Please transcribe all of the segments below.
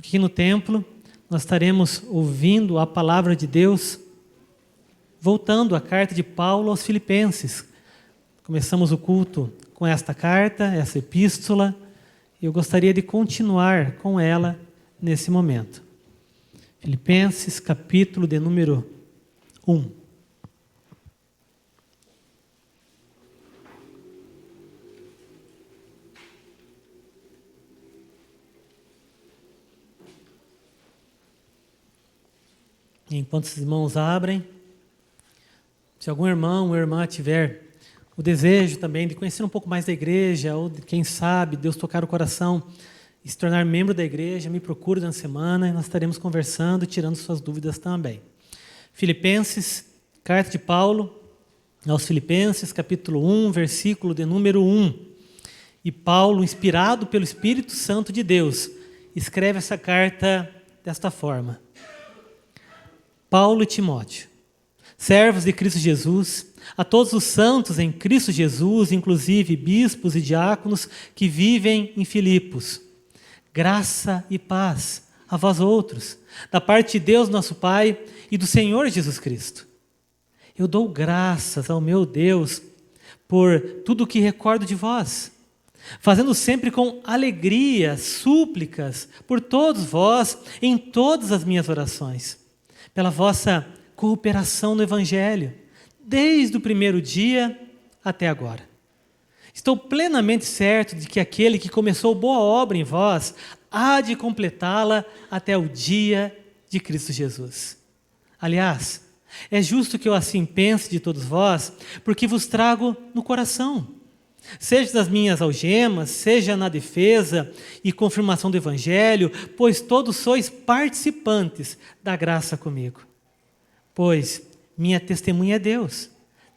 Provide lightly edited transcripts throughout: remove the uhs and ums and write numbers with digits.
Aqui no templo, nós estaremos ouvindo a palavra de Deus, voltando à carta de Paulo aos Filipenses. Começamos o culto com esta carta, essa epístola, e eu gostaria de continuar com ela nesse momento. Filipenses, capítulo de número 1. Enquanto os irmãos abrem, se algum irmão ou irmã tiver o desejo também de conhecer um pouco mais da igreja, ou de, quem sabe, Deus tocar o coração e se tornar membro da igreja, me procure na semana e nós estaremos conversando, tirando suas dúvidas também. Filipenses, carta de Paulo aos Filipenses, capítulo 1, versículo de número 1. E Paulo, inspirado pelo Espírito Santo de Deus, escreve essa carta desta forma. Paulo e Timóteo, servos de Cristo Jesus, a todos os santos em Cristo Jesus, inclusive bispos e diáconos que vivem em Filipos. Graça e paz a vós outros, da parte de Deus nosso Pai e do Senhor Jesus Cristo. Eu dou graças ao meu Deus por tudo o que recordo de vós, fazendo sempre com alegria súplicas por todos vós em todas as minhas orações, pela vossa cooperação no Evangelho, desde o primeiro dia até agora. Estou plenamente certo de que aquele que começou boa obra em vós há de completá-la até o dia de Cristo Jesus. Aliás, é justo que eu assim pense de todos vós, porque vos trago no coração, seja das minhas algemas, seja na defesa e confirmação do Evangelho, pois todos sois participantes da graça comigo. Pois minha testemunha é Deus,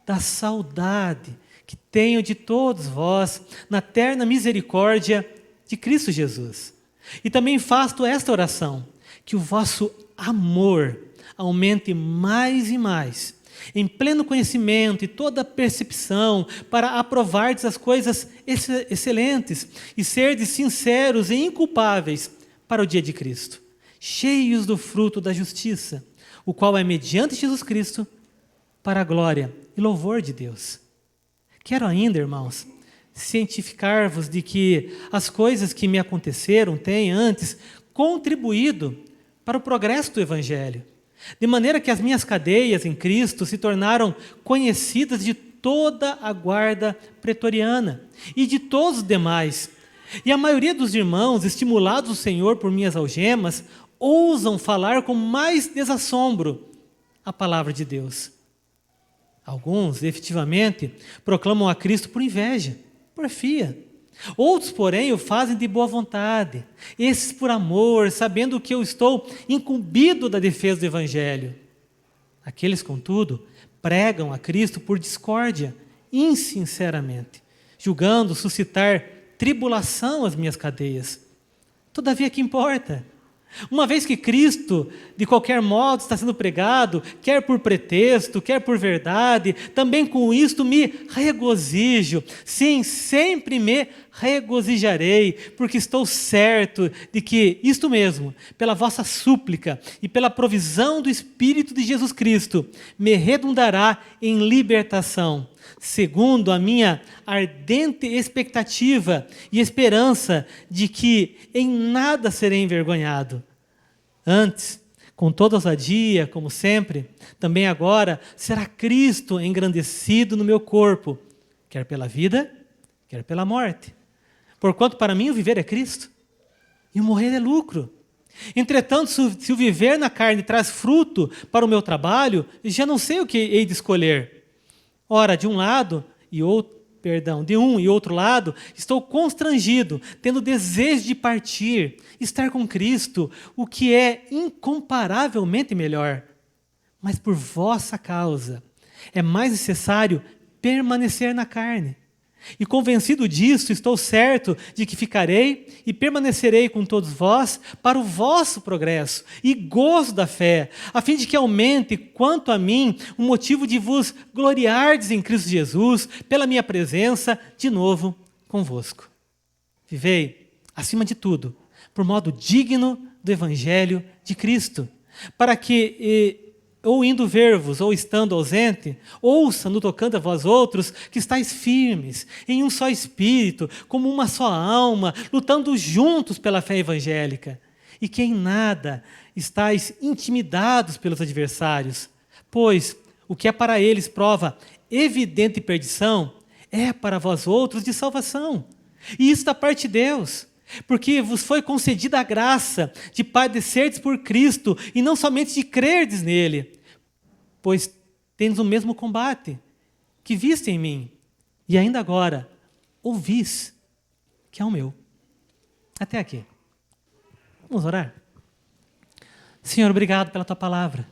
da saudade que tenho de todos vós na terna misericórdia de Cristo Jesus. E também faço esta oração, que o vosso amor aumente mais e mais, em pleno conhecimento e toda percepção, para aprovardes as coisas excelentes e serdes sinceros e inculpáveis para o dia de Cristo, cheios do fruto da justiça, o qual é mediante Jesus Cristo, para a glória e louvor de Deus. Quero ainda, irmãos, cientificar-vos de que as coisas que me aconteceram têm antes contribuído para o progresso do Evangelho, de maneira que as minhas cadeias em Cristo se tornaram conhecidas de toda a guarda pretoriana e de todos os demais. E a maioria dos irmãos, estimulados no Senhor por minhas algemas, ousam falar com mais desassombro a palavra de Deus. Alguns, efetivamente, proclamam a Cristo por inveja, porfia. Outros, porém, o fazem de boa vontade, esses por amor, sabendo que eu estou incumbido da defesa do Evangelho. Aqueles, contudo, pregam a Cristo por discórdia, insinceramente, julgando suscitar tribulação às minhas cadeias. Todavia, que importa? Uma vez que Cristo, de qualquer modo, está sendo pregado, quer por pretexto, quer por verdade, também com isto me regozijo. Sim, sempre me regozijarei, porque estou certo de que isto mesmo, pela vossa súplica e pela provisão do Espírito de Jesus Cristo, me redundará em libertação, segundo a minha ardente expectativa e esperança de que em nada serei envergonhado. Antes, com toda ousadia, como sempre, também agora será Cristo engrandecido no meu corpo, quer pela vida, quer pela morte. Porquanto para mim o viver é Cristo e o morrer é lucro. Entretanto, se o viver na carne traz fruto para o meu trabalho, já não sei o que hei de escolher. Ora, de um e outro lado, estou constrangido, tendo desejo de partir, estar com Cristo, o que é incomparavelmente melhor. Mas por vossa causa, é mais necessário permanecer na carne. E convencido disso, estou certo de que ficarei e permanecerei com todos vós para o vosso progresso e gozo da fé, a fim de que aumente, quanto a mim, o motivo de vos gloriardes em Cristo Jesus, pela minha presença de novo convosco. Vivei, acima de tudo, por modo digno do Evangelho de Cristo, para que, ou indo ver-vos, ou estando ausente, ouça no tocante a vós outros, que estáis firmes, em um só espírito, como uma só alma, lutando juntos pela fé evangélica, e que em nada estáis intimidados pelos adversários, pois o que é para eles prova evidente perdição, é para vós outros de salvação. E isso da parte de Deus, porque vos foi concedida a graça de padecerdes por Cristo, e não somente de crerdes nele, pois tendes o mesmo combate que viste em mim, e ainda agora ouvis que é o meu. Até aqui. Vamos orar? Senhor, obrigado pela Tua palavra.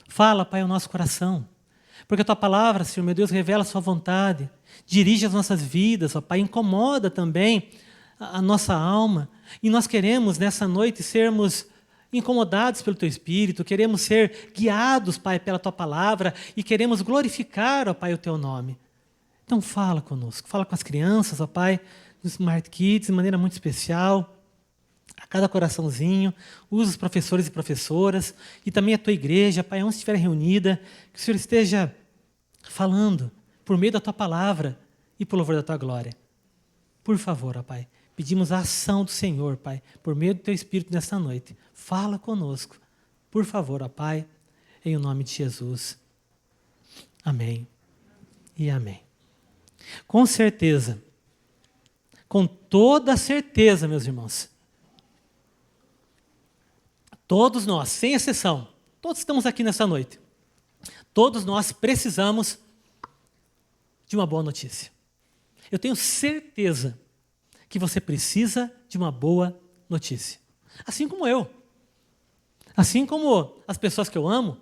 Fala, Pai, ao nosso coração. Porque a Tua palavra, Senhor, meu Deus, revela a Sua vontade. Dirige as nossas vidas, ó Pai. Incomoda também a nossa alma. E nós queremos, nessa noite, sermos incomodados pelo Teu Espírito. Queremos ser guiados, Pai, pela Tua palavra. E queremos glorificar, ó Pai, o Teu nome. Então fala conosco. Fala com as crianças, ó Pai, dos Smart Kids, de maneira muito especial. A cada coraçãozinho, usa os professores e professoras, e também a Tua igreja, Pai, onde estiver reunida, que o Senhor esteja falando por meio da Tua palavra e por louvor da Tua glória. Por favor, ó Pai, pedimos a ação do Senhor, Pai, por meio do Teu Espírito nesta noite. Fala conosco, por favor, ó Pai, em o nome de Jesus. Amém e amém. Com certeza, com toda certeza, meus irmãos, todos nós, sem exceção, todos estamos aqui nessa noite, todos nós precisamos de uma boa notícia. Eu tenho certeza que você precisa de uma boa notícia. Assim como eu. Assim como as pessoas que eu amo.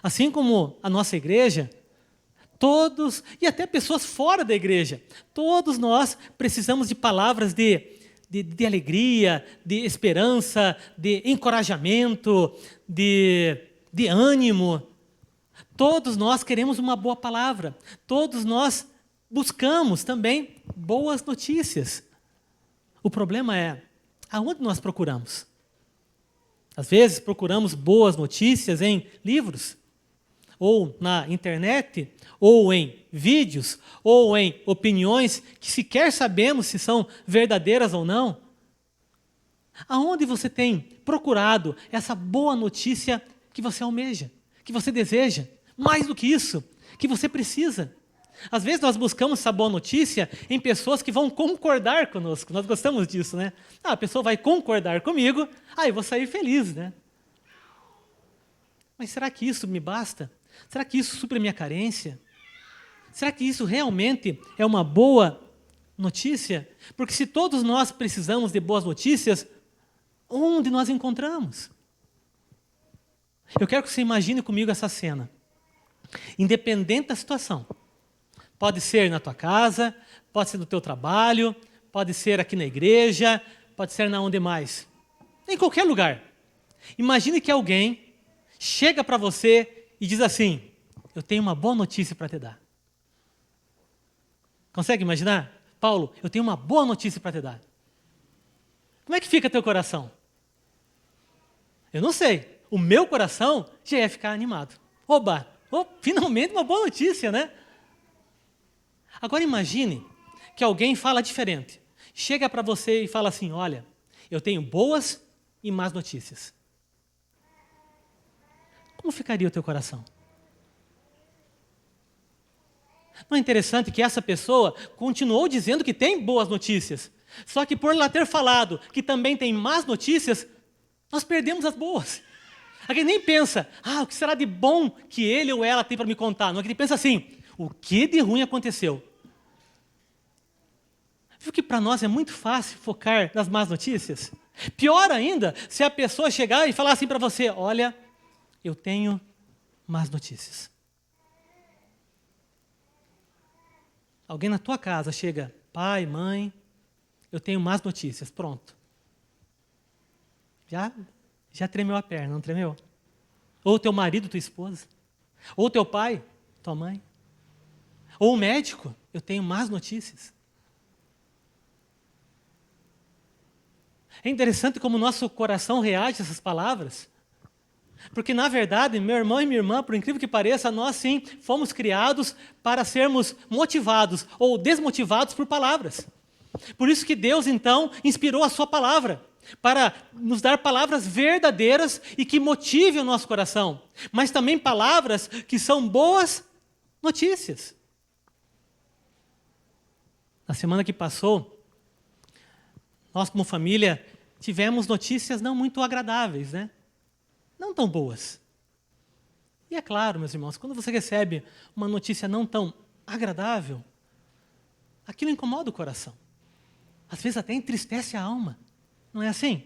Assim como a nossa igreja. Todos, e até pessoas fora da igreja. Todos nós precisamos de palavras de alegria, de esperança, de encorajamento, de ânimo. Todos nós queremos uma boa palavra. Todos nós buscamos também boas notícias. O problema é, aonde nós procuramos? Às vezes procuramos boas notícias em livros, ou na internet, ou em vídeos, ou em opiniões que sequer sabemos se são verdadeiras ou não. Aonde você tem procurado essa boa notícia que você almeja, que você deseja? Mais do que isso, que você precisa. Às vezes nós buscamos essa boa notícia em pessoas que vão concordar conosco. Nós gostamos disso, né? A pessoa vai concordar comigo, eu vou sair feliz, né? Mas será que isso me basta? Será que isso supre a minha carência? Será que isso realmente é uma boa notícia? Porque se todos nós precisamos de boas notícias, onde nós encontramos? Eu quero que você imagine comigo essa cena. Independente da situação. Pode ser na tua casa, pode ser no teu trabalho, pode ser aqui na igreja, pode ser na onde mais. Em qualquer lugar. Imagine que alguém chega para você e diz assim, eu tenho uma boa notícia para te dar. Consegue imaginar? Paulo, eu tenho uma boa notícia para te dar. Como é que fica teu coração? Eu não sei. O meu coração já ia ficar animado. Oba! Finalmente uma boa notícia, né? Agora imagine que alguém fala diferente. Chega para você e fala assim, olha, eu tenho boas e más notícias. Como ficaria o teu coração? Não é interessante que essa pessoa continuou dizendo que tem boas notícias, só que por ela ter falado que também tem más notícias, nós perdemos as boas. Alguém nem pensa, o que será de bom que ele ou ela tem para me contar? Não, ele pensa assim, o que de ruim aconteceu? Viu que para nós é muito fácil focar nas más notícias? Pior ainda, se a pessoa chegar e falar assim para você, olha, eu tenho más notícias. Alguém na tua casa chega, pai, mãe, eu tenho más notícias, pronto. Já tremeu a perna, não tremeu? Ou teu marido, tua esposa. Ou teu pai, tua mãe. Ou o médico, eu tenho más notícias. É interessante como o nosso coração reage a essas palavras. Porque, na verdade, meu irmão e minha irmã, por incrível que pareça, nós sim fomos criados para sermos motivados ou desmotivados por palavras. Por isso que Deus, então, inspirou a sua palavra, para nos dar palavras verdadeiras e que motivem o nosso coração, mas também palavras que são boas notícias. Na semana que passou, nós como família tivemos notícias não muito agradáveis, né? Não tão boas. E é claro, meus irmãos, quando você recebe uma notícia não tão agradável, aquilo incomoda o coração. Às vezes até entristece a alma. Não é assim?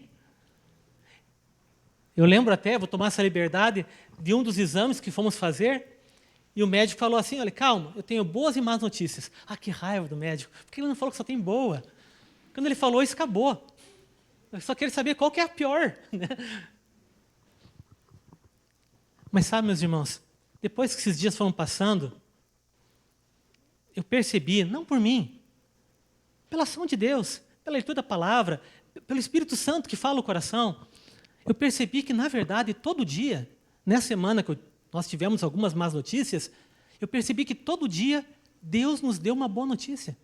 Eu lembro até, vou tomar essa liberdade, de um dos exames que fomos fazer, e o médico falou assim, olha, calma, eu tenho boas e más notícias. Ah, que raiva do médico, porque ele não falou que só tem boa. Quando ele falou isso, acabou. Eu só quero saber qual que é a pior. Né? Mas sabe, meus irmãos, depois que esses dias foram passando, eu percebi, não por mim, pela ação de Deus, pela leitura da palavra, pelo Espírito Santo que fala o coração, eu percebi que, na verdade, todo dia, nessa semana que nós tivemos algumas más notícias, eu percebi que todo dia Deus nos deu uma boa notícia.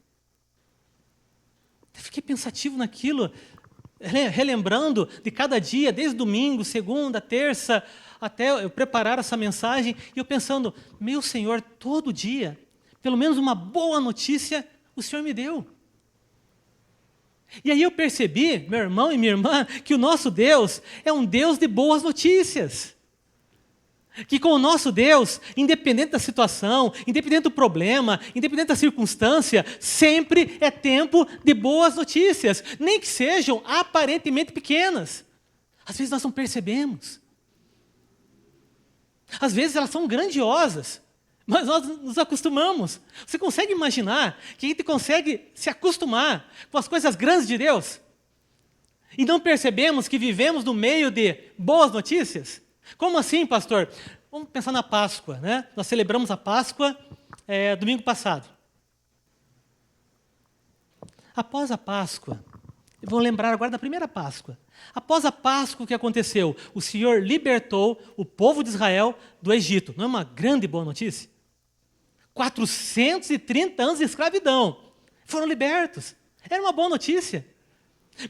Eu fiquei pensativo naquilo, relembrando de cada dia, desde domingo, segunda, terça, até eu preparar essa mensagem, e eu pensando, meu Senhor, todo dia, pelo menos uma boa notícia o Senhor me deu. E aí eu percebi, meu irmão e minha irmã, que o nosso Deus é um Deus de boas notícias. Que com o nosso Deus, independente da situação, independente do problema, independente da circunstância, sempre é tempo de boas notícias, nem que sejam aparentemente pequenas. Às vezes nós não percebemos. Às vezes elas são grandiosas, mas nós nos acostumamos. Você consegue imaginar que a gente consegue se acostumar com as coisas grandes de Deus? E não percebemos que vivemos no meio de boas notícias? Como assim, pastor? Vamos pensar na Páscoa, né? Nós celebramos a Páscoa domingo passado. Após a Páscoa, vou lembrar agora da primeira Páscoa. Após a Páscoa, o que aconteceu? O Senhor libertou o povo de Israel do Egito. Não é uma grande boa notícia? 430 anos de escravidão. Foram libertos. Era uma boa notícia.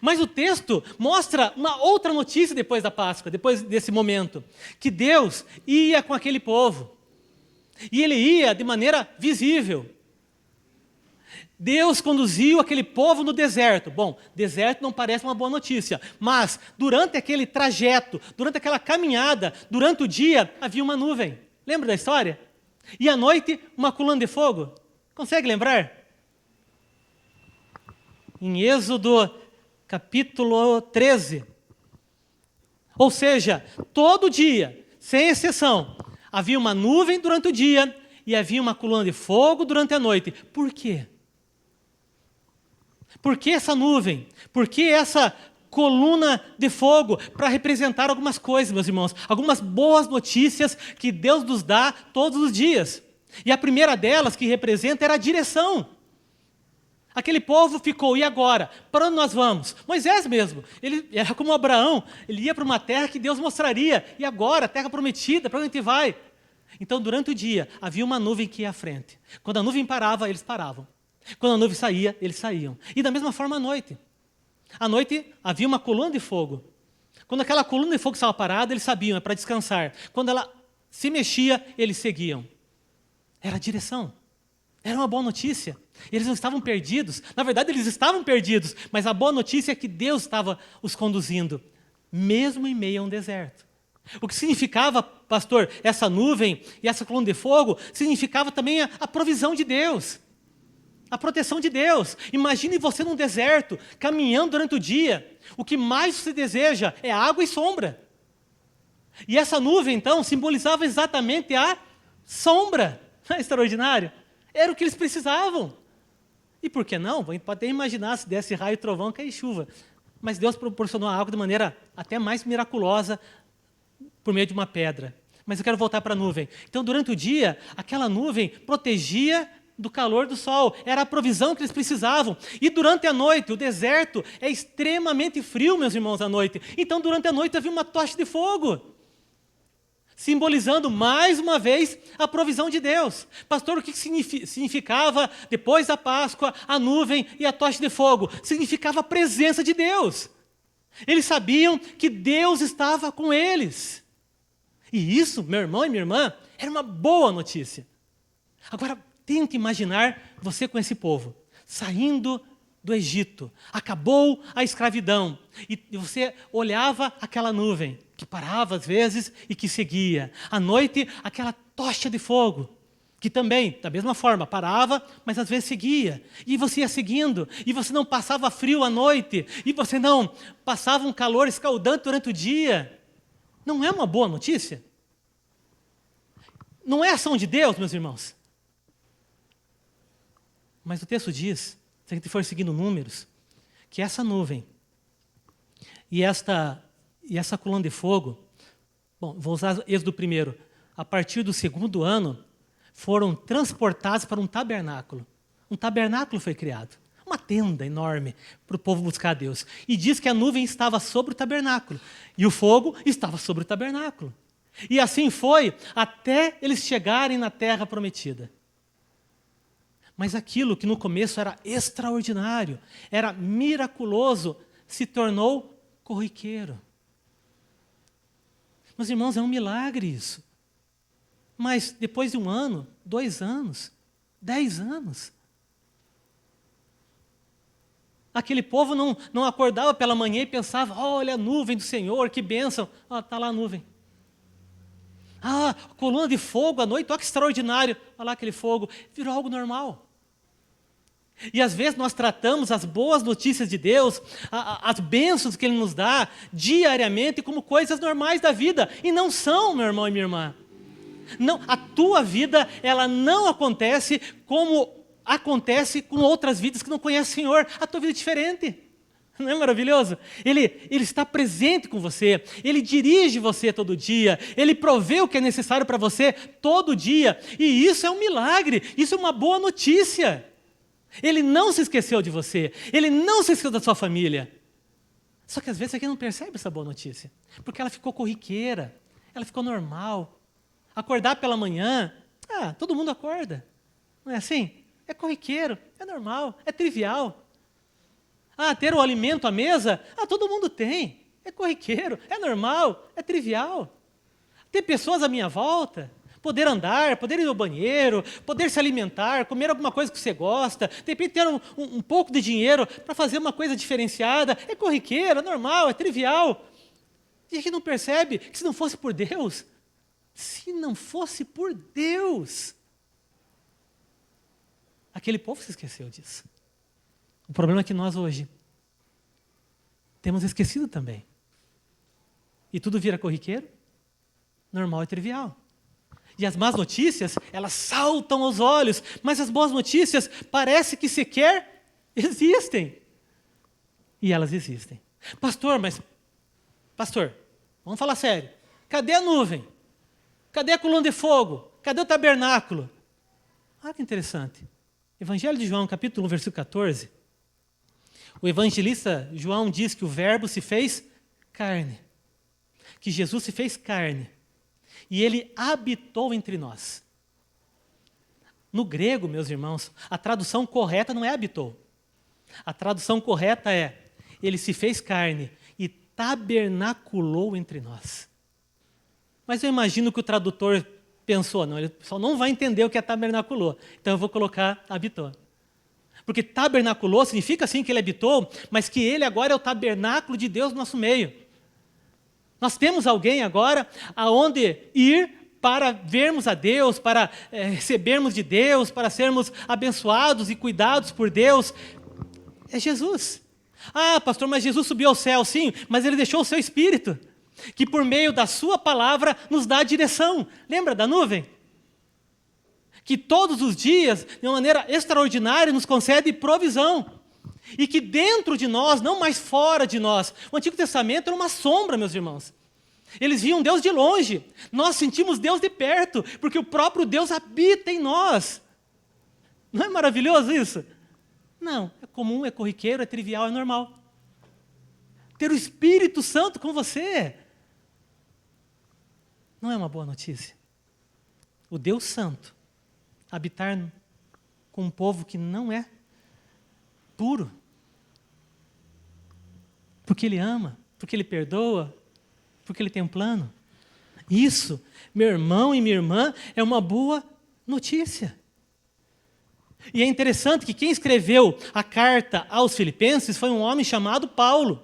Mas o texto mostra uma outra notícia depois da Páscoa, depois desse momento. Que Deus ia com aquele povo. E Ele ia de maneira visível. Deus conduziu aquele povo no deserto. Bom, deserto não parece uma boa notícia, mas durante aquele trajeto, durante aquela caminhada, durante o dia, havia uma nuvem. Lembra da história? E à noite, uma coluna de fogo. Consegue lembrar? Em Êxodo, capítulo 13. Ou seja, todo dia, sem exceção, havia uma nuvem durante o dia e havia uma coluna de fogo durante a noite. Por quê? Por que essa nuvem? Por que essa coluna de fogo? Para representar algumas coisas, meus irmãos. Algumas boas notícias que Deus nos dá todos os dias. E a primeira delas que representa era a direção. Aquele povo ficou, e agora? Para onde nós vamos? Moisés mesmo. Ele era como Abraão. Ele ia para uma terra que Deus mostraria. E agora? A terra prometida, para onde a gente vai? Então, durante o dia, havia uma nuvem que ia à frente. Quando a nuvem parava, eles paravam. Quando a nuvem saía, eles saíam. E da mesma forma à noite. À noite havia uma coluna de fogo. Quando aquela coluna de fogo estava parada, eles sabiam, é para descansar. Quando ela se mexia, eles seguiam. Era a direção. Era uma boa notícia. Eles não estavam perdidos. Na verdade, eles estavam perdidos. Mas a boa notícia é que Deus estava os conduzindo, mesmo em meio a um deserto. O que significava, pastor, essa nuvem e essa coluna de fogo, significava também a provisão de Deus. A proteção de Deus. Imagine você num deserto, caminhando durante o dia. O que mais você deseja é água e sombra. E essa nuvem, então, simbolizava exatamente a sombra. Não é extraordinário? Era o que eles precisavam. E por que não? A gente pode até imaginar se desse raio e trovão, cair chuva. Mas Deus proporcionou a água de maneira até mais miraculosa por meio de uma pedra. Mas eu quero voltar para a nuvem. Então, durante o dia, aquela nuvem protegia do calor do sol, era a provisão que eles precisavam. E durante a noite, o deserto é extremamente frio, meus irmãos, à noite. Então, durante a noite havia uma tocha de fogo, simbolizando mais uma vez a provisão de Deus. Pastor, o que significava depois da Páscoa a nuvem e a tocha de fogo? Significava a presença de Deus. Eles sabiam que Deus estava com eles. E isso, meu irmão e minha irmã, era uma boa notícia. Agora, tente imaginar você com esse povo, saindo do Egito, acabou a escravidão, e você olhava aquela nuvem, que parava às vezes e que seguia. À noite, aquela tocha de fogo, que também, da mesma forma, parava, mas às vezes seguia. E você ia seguindo, e você não passava frio à noite, e você não passava um calor escaldante durante o dia. Não é uma boa notícia? Não é ação de Deus, meus irmãos? Mas o texto diz, se a gente for seguindo números, que essa nuvem e essa coluna de fogo, bom, vou usar Êxodo primeiro, a partir do 2º ano, foram transportados para um tabernáculo. Um tabernáculo foi criado, uma tenda enorme para o povo buscar a Deus. E diz que a nuvem estava sobre o tabernáculo e o fogo estava sobre o tabernáculo. E assim foi até eles chegarem na terra prometida. Mas aquilo que no começo era extraordinário, era miraculoso, se tornou corriqueiro. Meus irmãos, é um milagre isso. Mas depois de 1 ano, 2 anos, 10 anos, aquele povo não acordava pela manhã e pensava, olha a nuvem do Senhor, que bênção. Está lá a nuvem. Coluna de fogo à noite, olha que extraordinário. Olha lá aquele fogo, virou algo normal. E às vezes nós tratamos as boas notícias de Deus, as bênçãos que Ele nos dá diariamente como coisas normais da vida. E não são, meu irmão e minha irmã. Não, a tua vida, ela não acontece como acontece com outras vidas que não conhecem o Senhor. A tua vida é diferente. Não é maravilhoso? Ele está presente com você, Ele dirige você todo dia, Ele provê o que é necessário para você todo dia. E isso é um milagre, isso é uma boa notícia. Ele não se esqueceu de você, Ele não se esqueceu da sua família. Só que às vezes você não percebe essa boa notícia, porque ela ficou corriqueira, ela ficou normal. Acordar pela manhã, todo mundo acorda, não é assim? É corriqueiro, é normal, é trivial. Ter o alimento à mesa, todo mundo tem, é corriqueiro, é normal, é trivial. Ter pessoas à minha volta, poder andar, poder ir ao banheiro, poder se alimentar, comer alguma coisa que você gosta, de repente ter um pouco de dinheiro para fazer uma coisa diferenciada, é corriqueiro, é normal, é trivial. E a gente não percebe que se não fosse por Deus, aquele povo se esqueceu disso. O problema é que nós hoje temos esquecido também. E tudo vira corriqueiro, normal e trivial. E as más notícias, elas saltam aos olhos, mas as boas notícias parece que sequer existem. E elas existem. Pastor, vamos falar sério. Cadê a nuvem? Cadê a coluna de fogo? Cadê o tabernáculo? Que interessante. Evangelho de João, capítulo 1, versículo 14. O evangelista João diz que o verbo se fez carne. Que Jesus se fez carne. E Ele habitou entre nós. No grego, meus irmãos, a tradução correta não é habitou. A tradução correta é, Ele se fez carne e tabernaculou entre nós. Mas eu imagino que o tradutor pensou, ele só não vai entender o que é tabernaculou. Então eu vou colocar habitou. Porque tabernaculou significa sim que Ele habitou, mas que Ele agora é o tabernáculo de Deus no nosso meio. Nós temos alguém agora aonde ir para vermos a Deus, para recebermos de Deus, para sermos abençoados e cuidados por Deus. É Jesus. Pastor, mas Jesus subiu ao céu, sim, mas Ele deixou o seu Espírito, que por meio da sua palavra nos dá a direção. Lembra da nuvem? Que todos os dias, de uma maneira extraordinária, nos concede provisão. E que dentro de nós, não mais fora de nós. O Antigo Testamento era uma sombra, meus irmãos. Eles viam Deus de longe. Nós sentimos Deus de perto, porque o próprio Deus habita em nós. Não é maravilhoso isso? Não, é comum, é corriqueiro, é trivial, é normal. Ter o Espírito Santo com você não é uma boa notícia? O Deus Santo habitar com um povo que não é puro, porque Ele ama, porque Ele perdoa, porque Ele tem um plano. Isso, meu irmão e minha irmã, é uma boa notícia. E é interessante que quem escreveu a carta aos Filipenses foi um homem chamado Paulo.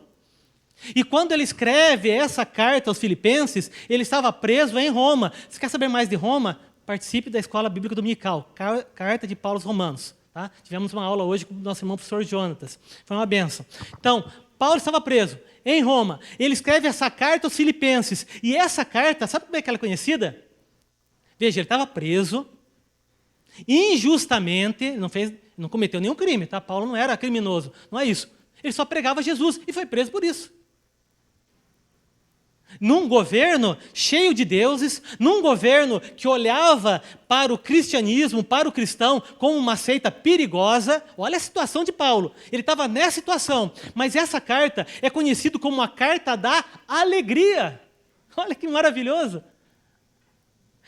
E quando ele escreve essa carta aos Filipenses, ele estava preso em Roma. Se quer saber mais de Roma, participe da Escola Bíblica Dominical, Carta de Paulo aos Romanos. Tá? Tivemos uma aula hoje com o nosso irmão professor Jonatas. Foi uma bênção. Então, Paulo estava preso em Roma. Ele escreve essa carta aos Filipenses. E essa carta, sabe como é que ela é conhecida? Veja, ele estava preso, injustamente, não cometeu nenhum crime, tá? Paulo não era criminoso, não é isso. Ele só pregava Jesus e foi preso por isso. Num governo cheio de deuses, num governo que olhava para o cristianismo, para o cristão, como uma seita perigosa. Olha a situação de Paulo. Ele estava nessa situação, mas essa carta é conhecida como a carta da alegria. Olha que maravilhoso.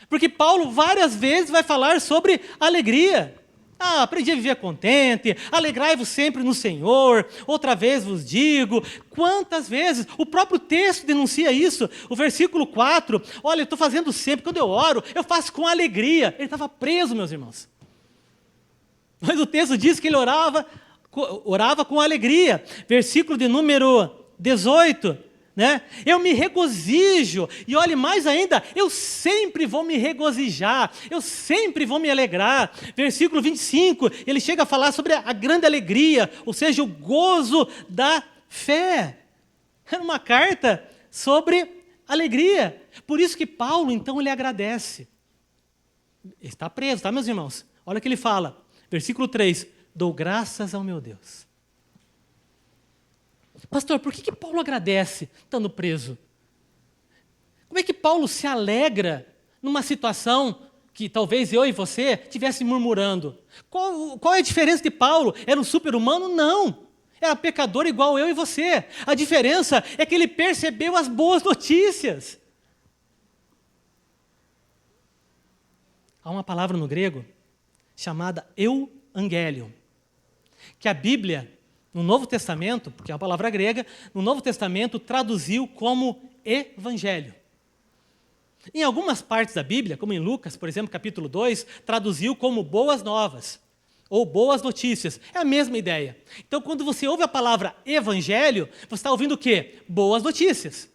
Porque Paulo várias vezes vai falar sobre alegria. Aprendi a viver contente, alegrai-vos sempre no Senhor, outra vez vos digo. Quantas vezes? O próprio texto denuncia isso. O versículo 4, olha, eu estou fazendo sempre, quando eu oro, eu faço com alegria. Ele estava preso, meus irmãos. Mas o texto diz que ele orava com alegria. Versículo de número 18, né? Eu me regozijo, e olhe mais ainda, eu sempre vou me regozijar, eu sempre vou me alegrar. Versículo 25, ele chega a falar sobre a grande alegria, ou seja, o gozo da fé. Era uma carta sobre alegria. Por isso que Paulo, então, ele agradece. Ele está preso, tá, meus irmãos? Olha o que ele fala, versículo 3, dou graças ao meu Deus. Pastor, por que Paulo agradece estando preso? Como é que Paulo se alegra numa situação que talvez eu e você estivessem murmurando? Qual é a diferença de Paulo? Era um super-humano? Não. Era pecador igual eu e você. A diferença é que ele percebeu as boas notícias. Há uma palavra no grego chamada euangelion, que a Bíblia, no Novo Testamento, porque é uma palavra grega, no Novo Testamento traduziu como evangelho. Em algumas partes da Bíblia, como em Lucas, por exemplo, capítulo 2, traduziu como boas novas, ou boas notícias. É a mesma ideia. Então, quando você ouve a palavra evangelho, você está ouvindo o quê? Boas notícias.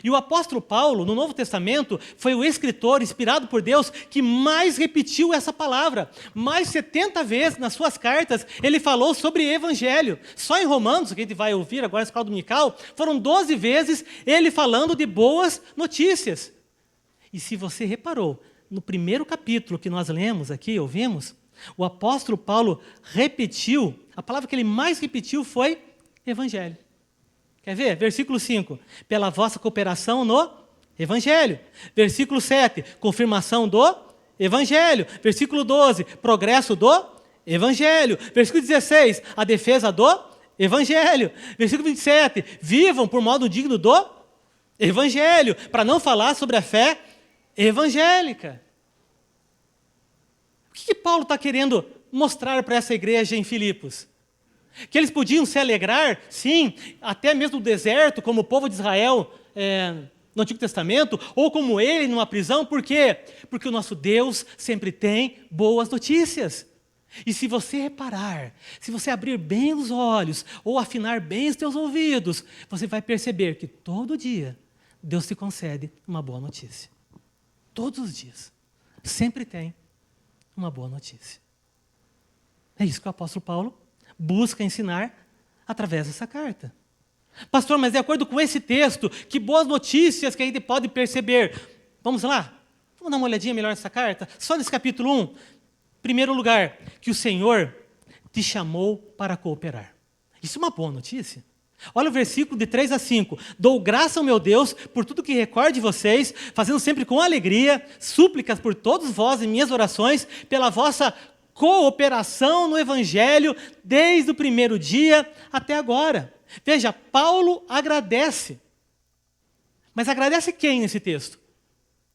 E o apóstolo Paulo, no Novo Testamento, foi o escritor inspirado por Deus que mais repetiu essa palavra. Mais 70 vezes nas suas cartas ele falou sobre evangelho. Só em Romanos, que a gente vai ouvir agora na escola dominical, foram 12 vezes ele falando de boas notícias. E se você reparou, no primeiro capítulo que nós lemos aqui, ouvimos, o apóstolo Paulo repetiu, a palavra que ele mais repetiu foi evangelho. Quer ver? Versículo 5. Pela vossa cooperação no Evangelho. Versículo 7. Confirmação do Evangelho. Versículo 12. Progresso do Evangelho. Versículo 16. A defesa do Evangelho. Versículo 27. Vivam por modo digno do Evangelho. Para não falar sobre a fé evangélica. O que Paulo está querendo mostrar para essa igreja em Filipos? Que eles podiam se alegrar, sim, até mesmo no deserto, como o povo de Israel no Antigo Testamento, ou como ele numa prisão. Por quê? Porque o nosso Deus sempre tem boas notícias. E se você reparar, se você abrir bem os olhos, ou afinar bem os teus ouvidos, você vai perceber que todo dia Deus te concede uma boa notícia. Todos os dias. Sempre tem uma boa notícia. É isso que o apóstolo Paulo busca ensinar através dessa carta. Pastor, mas de acordo com esse texto, que boas notícias que a gente pode perceber. Vamos lá? Vamos dar uma olhadinha melhor nessa carta? Só nesse capítulo 1. Primeiro lugar, que o Senhor te chamou para cooperar. Isso é uma boa notícia. Olha o versículo de 3 a 5. Dou graça ao meu Deus por tudo que recordo de vocês, fazendo sempre com alegria, súplicas por todos vós em minhas orações, pela vossa cooperação no Evangelho desde o primeiro dia até agora. Veja, Paulo agradece. Mas agradece quem nesse texto?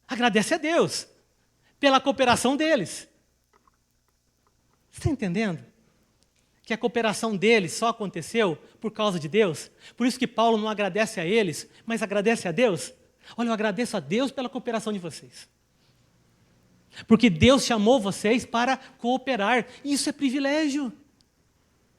Agradece a Deus pela cooperação deles. Você está entendendo? Que a cooperação deles só aconteceu por causa de Deus? Por isso que Paulo não agradece a eles, mas agradece a Deus? Olha, eu agradeço a Deus pela cooperação de vocês. Porque Deus chamou vocês para cooperar. Isso é privilégio.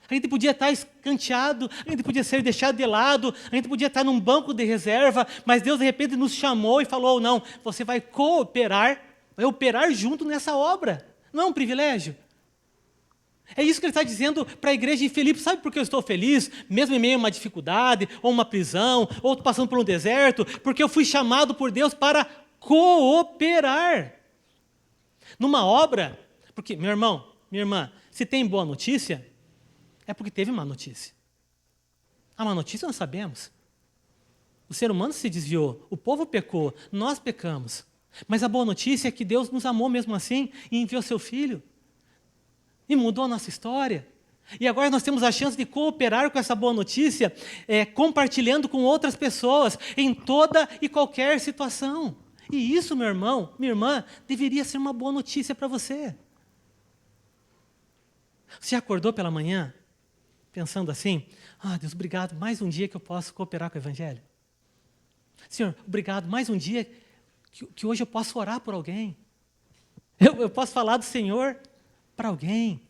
A gente podia estar escanteado, a gente podia ser deixado de lado, a gente podia estar num banco de reserva, mas Deus de repente nos chamou e falou, não, você vai cooperar, vai operar junto nessa obra. Não é um privilégio? É isso que ele está dizendo para a igreja em Filipe. Sabe por que eu estou feliz, mesmo em meio a uma dificuldade, ou uma prisão, ou passando por um deserto? Porque eu fui chamado por Deus para cooperar. Numa obra, porque, meu irmão, minha irmã, se tem boa notícia, é porque teve má notícia. A má notícia nós sabemos. O ser humano se desviou, o povo pecou, nós pecamos. Mas a boa notícia é que Deus nos amou mesmo assim e enviou seu Filho. E mudou a nossa história. E agora nós temos a chance de cooperar com essa boa notícia, compartilhando com outras pessoas, em toda e qualquer situação. E isso, meu irmão, minha irmã, deveria ser uma boa notícia para você. Você acordou pela manhã, pensando assim, Deus, obrigado, mais um dia que eu posso cooperar com o Evangelho. Senhor, obrigado, mais um dia que hoje eu posso orar por alguém. Eu posso falar do Senhor para alguém.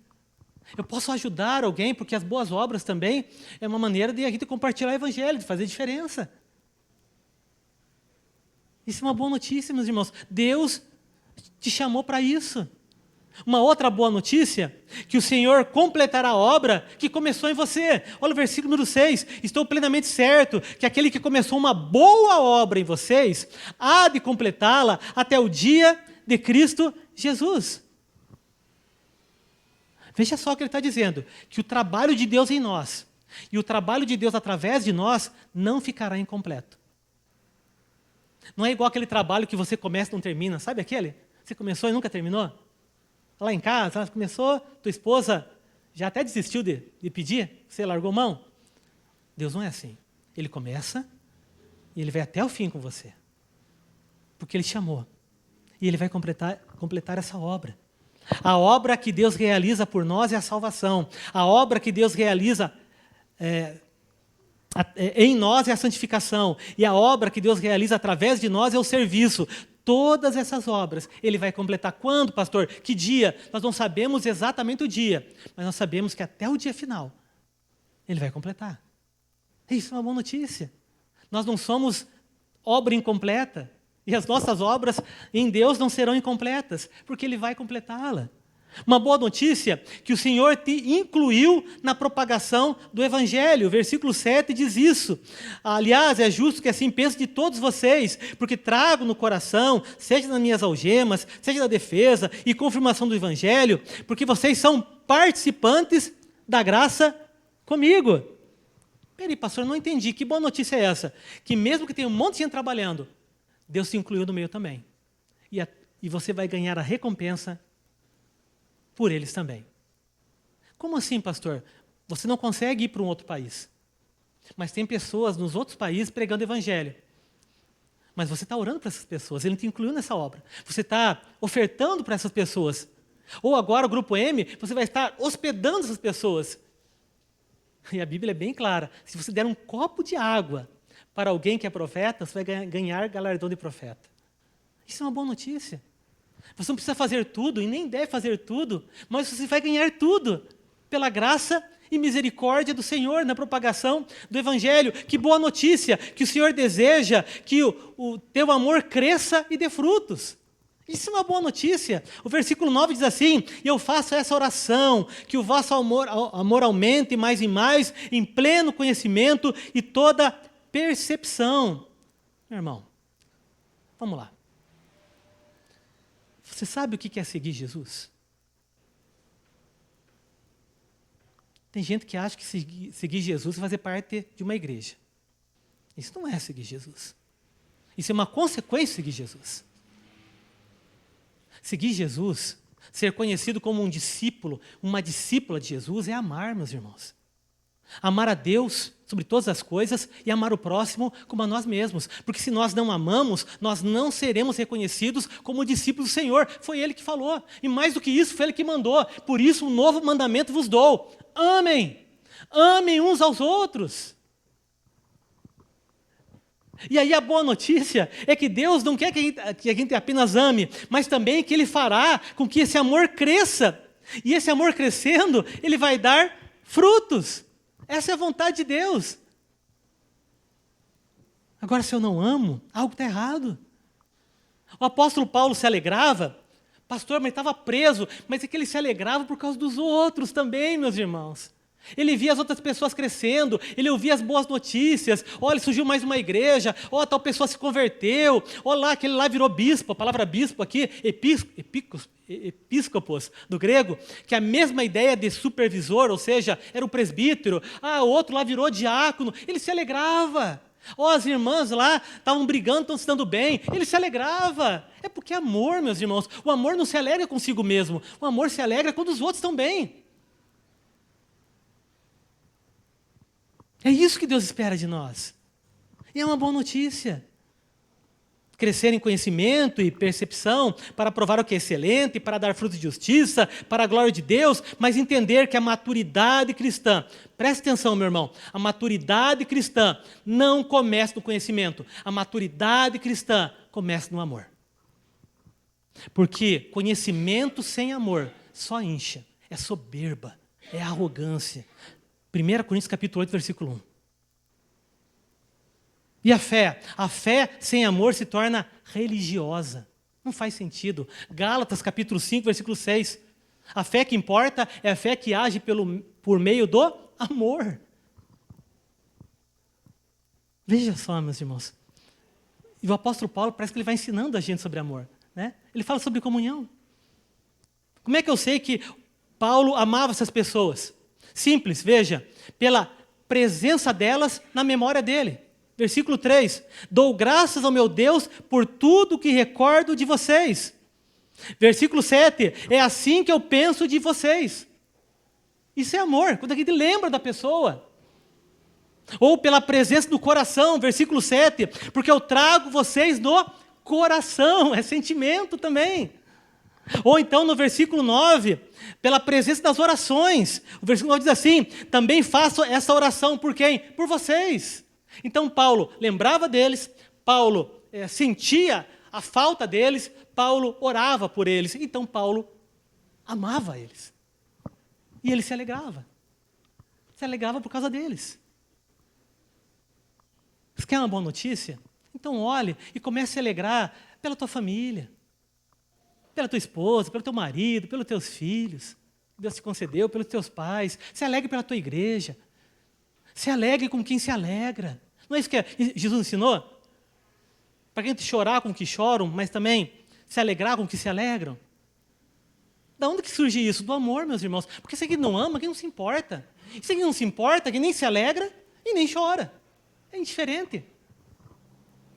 Eu posso ajudar alguém, porque as boas obras também é uma maneira de a gente compartilhar o Evangelho, de fazer diferença. Isso é uma boa notícia, meus irmãos. Deus te chamou para isso. Uma outra boa notícia, que o Senhor completará a obra que começou em você. Olha o versículo número 6. Estou plenamente certo que aquele que começou uma boa obra em vocês, há de completá-la até o dia de Cristo Jesus. Veja só o que ele está dizendo, que o trabalho de Deus em nós e o trabalho de Deus através de nós não ficará incompleto. Não é igual aquele trabalho que você começa e não termina, sabe aquele? Você começou e nunca terminou? Lá em casa, ela começou, tua esposa já até desistiu de pedir, você largou mão. Deus não é assim. Ele começa e ele vai até o fim com você. Porque ele chamou. E ele vai completar essa obra. A obra que Deus realiza por nós é a salvação. A obra que Deus realiza em nós é a santificação. E a obra que Deus realiza através de nós é o serviço. Todas essas obras, Ele vai completar quando, pastor? Que dia? Nós não sabemos exatamente o dia, mas nós sabemos que até o dia final, Ele vai completar. Isso é uma boa notícia. Nós não somos obra incompleta, e as nossas obras em Deus não serão incompletas, porque Ele vai completá-la. Uma boa notícia, que o Senhor te incluiu na propagação do Evangelho. O versículo 7 diz isso. Aliás, é justo que assim pense de todos vocês, porque trago no coração, seja nas minhas algemas, seja na defesa e confirmação do Evangelho, porque vocês são participantes da graça comigo. Peraí, pastor, não entendi. Que boa notícia é essa? Que mesmo que tenha um monte de gente trabalhando, Deus te incluiu no meio também. E você vai ganhar a recompensa por eles também. Como assim, pastor? Você não consegue ir para um outro país. Mas tem pessoas nos outros países pregando o Evangelho. Mas você está orando para essas pessoas, Ele te incluiu nessa obra. Você está ofertando para essas pessoas. Ou agora, o Grupo M, você vai estar hospedando essas pessoas. E a Bíblia é bem clara. Se você der um copo de água para alguém que é profeta, você vai ganhar galardão de profeta. Isso é uma boa notícia. Você não precisa fazer tudo e nem deve fazer tudo, mas você vai ganhar tudo pela graça e misericórdia do Senhor na propagação do Evangelho. Que boa notícia, que o Senhor deseja que o teu amor cresça e dê frutos. Isso é uma boa notícia. O versículo 9 diz assim, eu faço essa oração, que o vosso amor aumente mais e mais, em pleno conhecimento e toda percepção. Meu irmão, vamos lá. Você sabe o que é seguir Jesus? Tem gente que acha que seguir Jesus é fazer parte de uma igreja. Isso não é seguir Jesus. Isso é uma consequência de seguir Jesus. Seguir Jesus Ser conhecido como um discípulo, uma discípula de Jesus, é amar, meus irmãos. Amar a Deus sobre todas as coisas e amar o próximo como a nós mesmos. Porque se nós não amamos, nós não seremos reconhecidos como discípulos do Senhor. Foi Ele que falou. E mais do que isso, foi Ele que mandou. Por isso, um novo mandamento vos dou. Amem. Amem uns aos outros. E aí a boa notícia é que Deus não quer que a gente apenas ame, mas também que Ele fará com que esse amor cresça. E esse amor crescendo, Ele vai dar frutos. Essa é a vontade de Deus. Agora, se eu não amo, algo está errado. O apóstolo Paulo se alegrava, pastor, mas estava preso, mas é que ele se alegrava por causa dos outros também, meus irmãos. Ele via as outras pessoas crescendo, ele ouvia as boas notícias, olha, surgiu mais uma igreja, ó, tal pessoa se converteu, ó lá, aquele lá virou bispo, a palavra bispo aqui, episcopos, do grego, que é a mesma ideia de supervisor, ou seja, era o presbítero, o outro lá virou diácono, ele se alegrava. Ó, as irmãs lá estavam brigando, estão se dando bem, ele se alegrava. É porque é amor, meus irmãos, o amor não se alegra consigo mesmo, o amor se alegra quando os outros estão bem. É isso que Deus espera de nós. E é uma boa notícia. Crescer em conhecimento e percepção para provar o que é excelente, para dar fruto de justiça, para a glória de Deus, mas entender que a maturidade cristã, preste atenção, meu irmão, a maturidade cristã não começa no conhecimento, a maturidade cristã começa no amor. Porque conhecimento sem amor só incha, é soberba, é arrogância. 1 Coríntios capítulo 8, versículo 1. E a fé? A fé sem amor se torna religiosa. Não faz sentido. Gálatas capítulo 5, versículo 6. A fé que importa é a fé que age por meio do amor. Veja só, meus irmãos. E o apóstolo Paulo parece que ele vai ensinando a gente sobre amor, né? Ele fala sobre comunhão. Como é que eu sei que Paulo amava essas pessoas? Simples, veja, pela presença delas na memória dele. Versículo 3, dou graças ao meu Deus por tudo que recordo de vocês. Versículo 7, é assim que eu penso de vocês. Isso é amor, quando a gente lembra da pessoa. Ou pela presença do coração, versículo 7, porque eu trago vocês no coração, é sentimento também. Ou então no versículo 9, pela presença das orações. O versículo 9 diz assim, também faço essa oração por quem? Por vocês. Então Paulo lembrava deles, Paulo sentia a falta deles, Paulo orava por eles. Então Paulo amava eles. E ele se alegrava. Se alegrava por causa deles. Você quer uma boa notícia? Então olhe e comece a se alegrar pela tua família. Pela tua esposa, pelo teu marido, pelos teus filhos. Deus te concedeu, pelos teus pais. Se alegre pela tua igreja. Se alegre com quem se alegra. Não é isso que Jesus ensinou? Para a gente chorar com o que choram, mas também se alegrar com o que se alegram. Da onde que surge isso? Do amor, meus irmãos. Porque se alguém não ama, quem não se importa. E se alguém não se importa, quem nem se alegra e nem chora. É indiferente.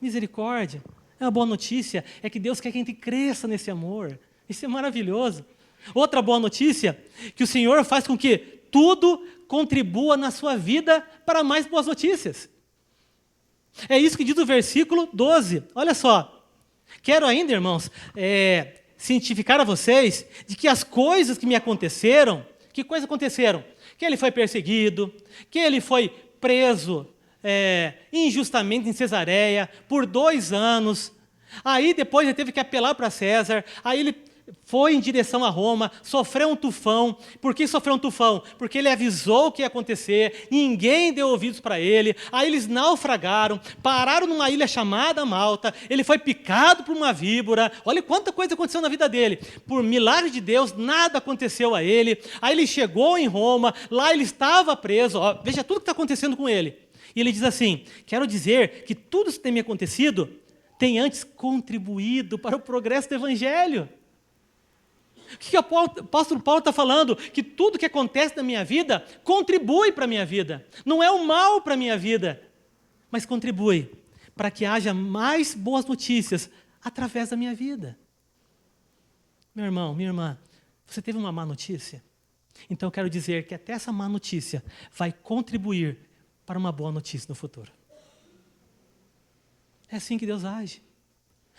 Misericórdia. É uma boa notícia, é que Deus quer que a gente cresça nesse amor. Isso é maravilhoso. Outra boa notícia, que o Senhor faz com que tudo contribua na sua vida para mais boas notícias. É isso que diz o versículo 12. Olha só. Quero ainda, irmãos, cientificar a vocês de que as coisas que me aconteceram, que coisas aconteceram? Que ele foi perseguido, que ele foi preso, injustamente em Cesareia, por 2 anos. Aí depois ele teve que apelar para César, aí ele foi em direção a Roma, sofreu um tufão. Por que sofreu um tufão? Porque ele avisou o que ia acontecer, ninguém deu ouvidos para ele, aí eles naufragaram, pararam numa ilha chamada Malta, ele foi picado por uma víbora, olha quanta coisa aconteceu na vida dele. Por milagre de Deus, nada aconteceu a ele, aí ele chegou em Roma, lá ele estava preso, veja tudo que está acontecendo com ele. E ele diz assim, quero dizer que tudo isso que tem me acontecido tem antes contribuído para o progresso do Evangelho. O que o apóstolo Paulo está falando? Que tudo que acontece na minha vida contribui para a minha vida. Não é o mal para a minha vida, mas contribui para que haja mais boas notícias através da minha vida. Meu irmão, minha irmã, Você teve uma má notícia? Então eu quero dizer que até essa má notícia vai contribuir para uma boa notícia no futuro. É assim que Deus age.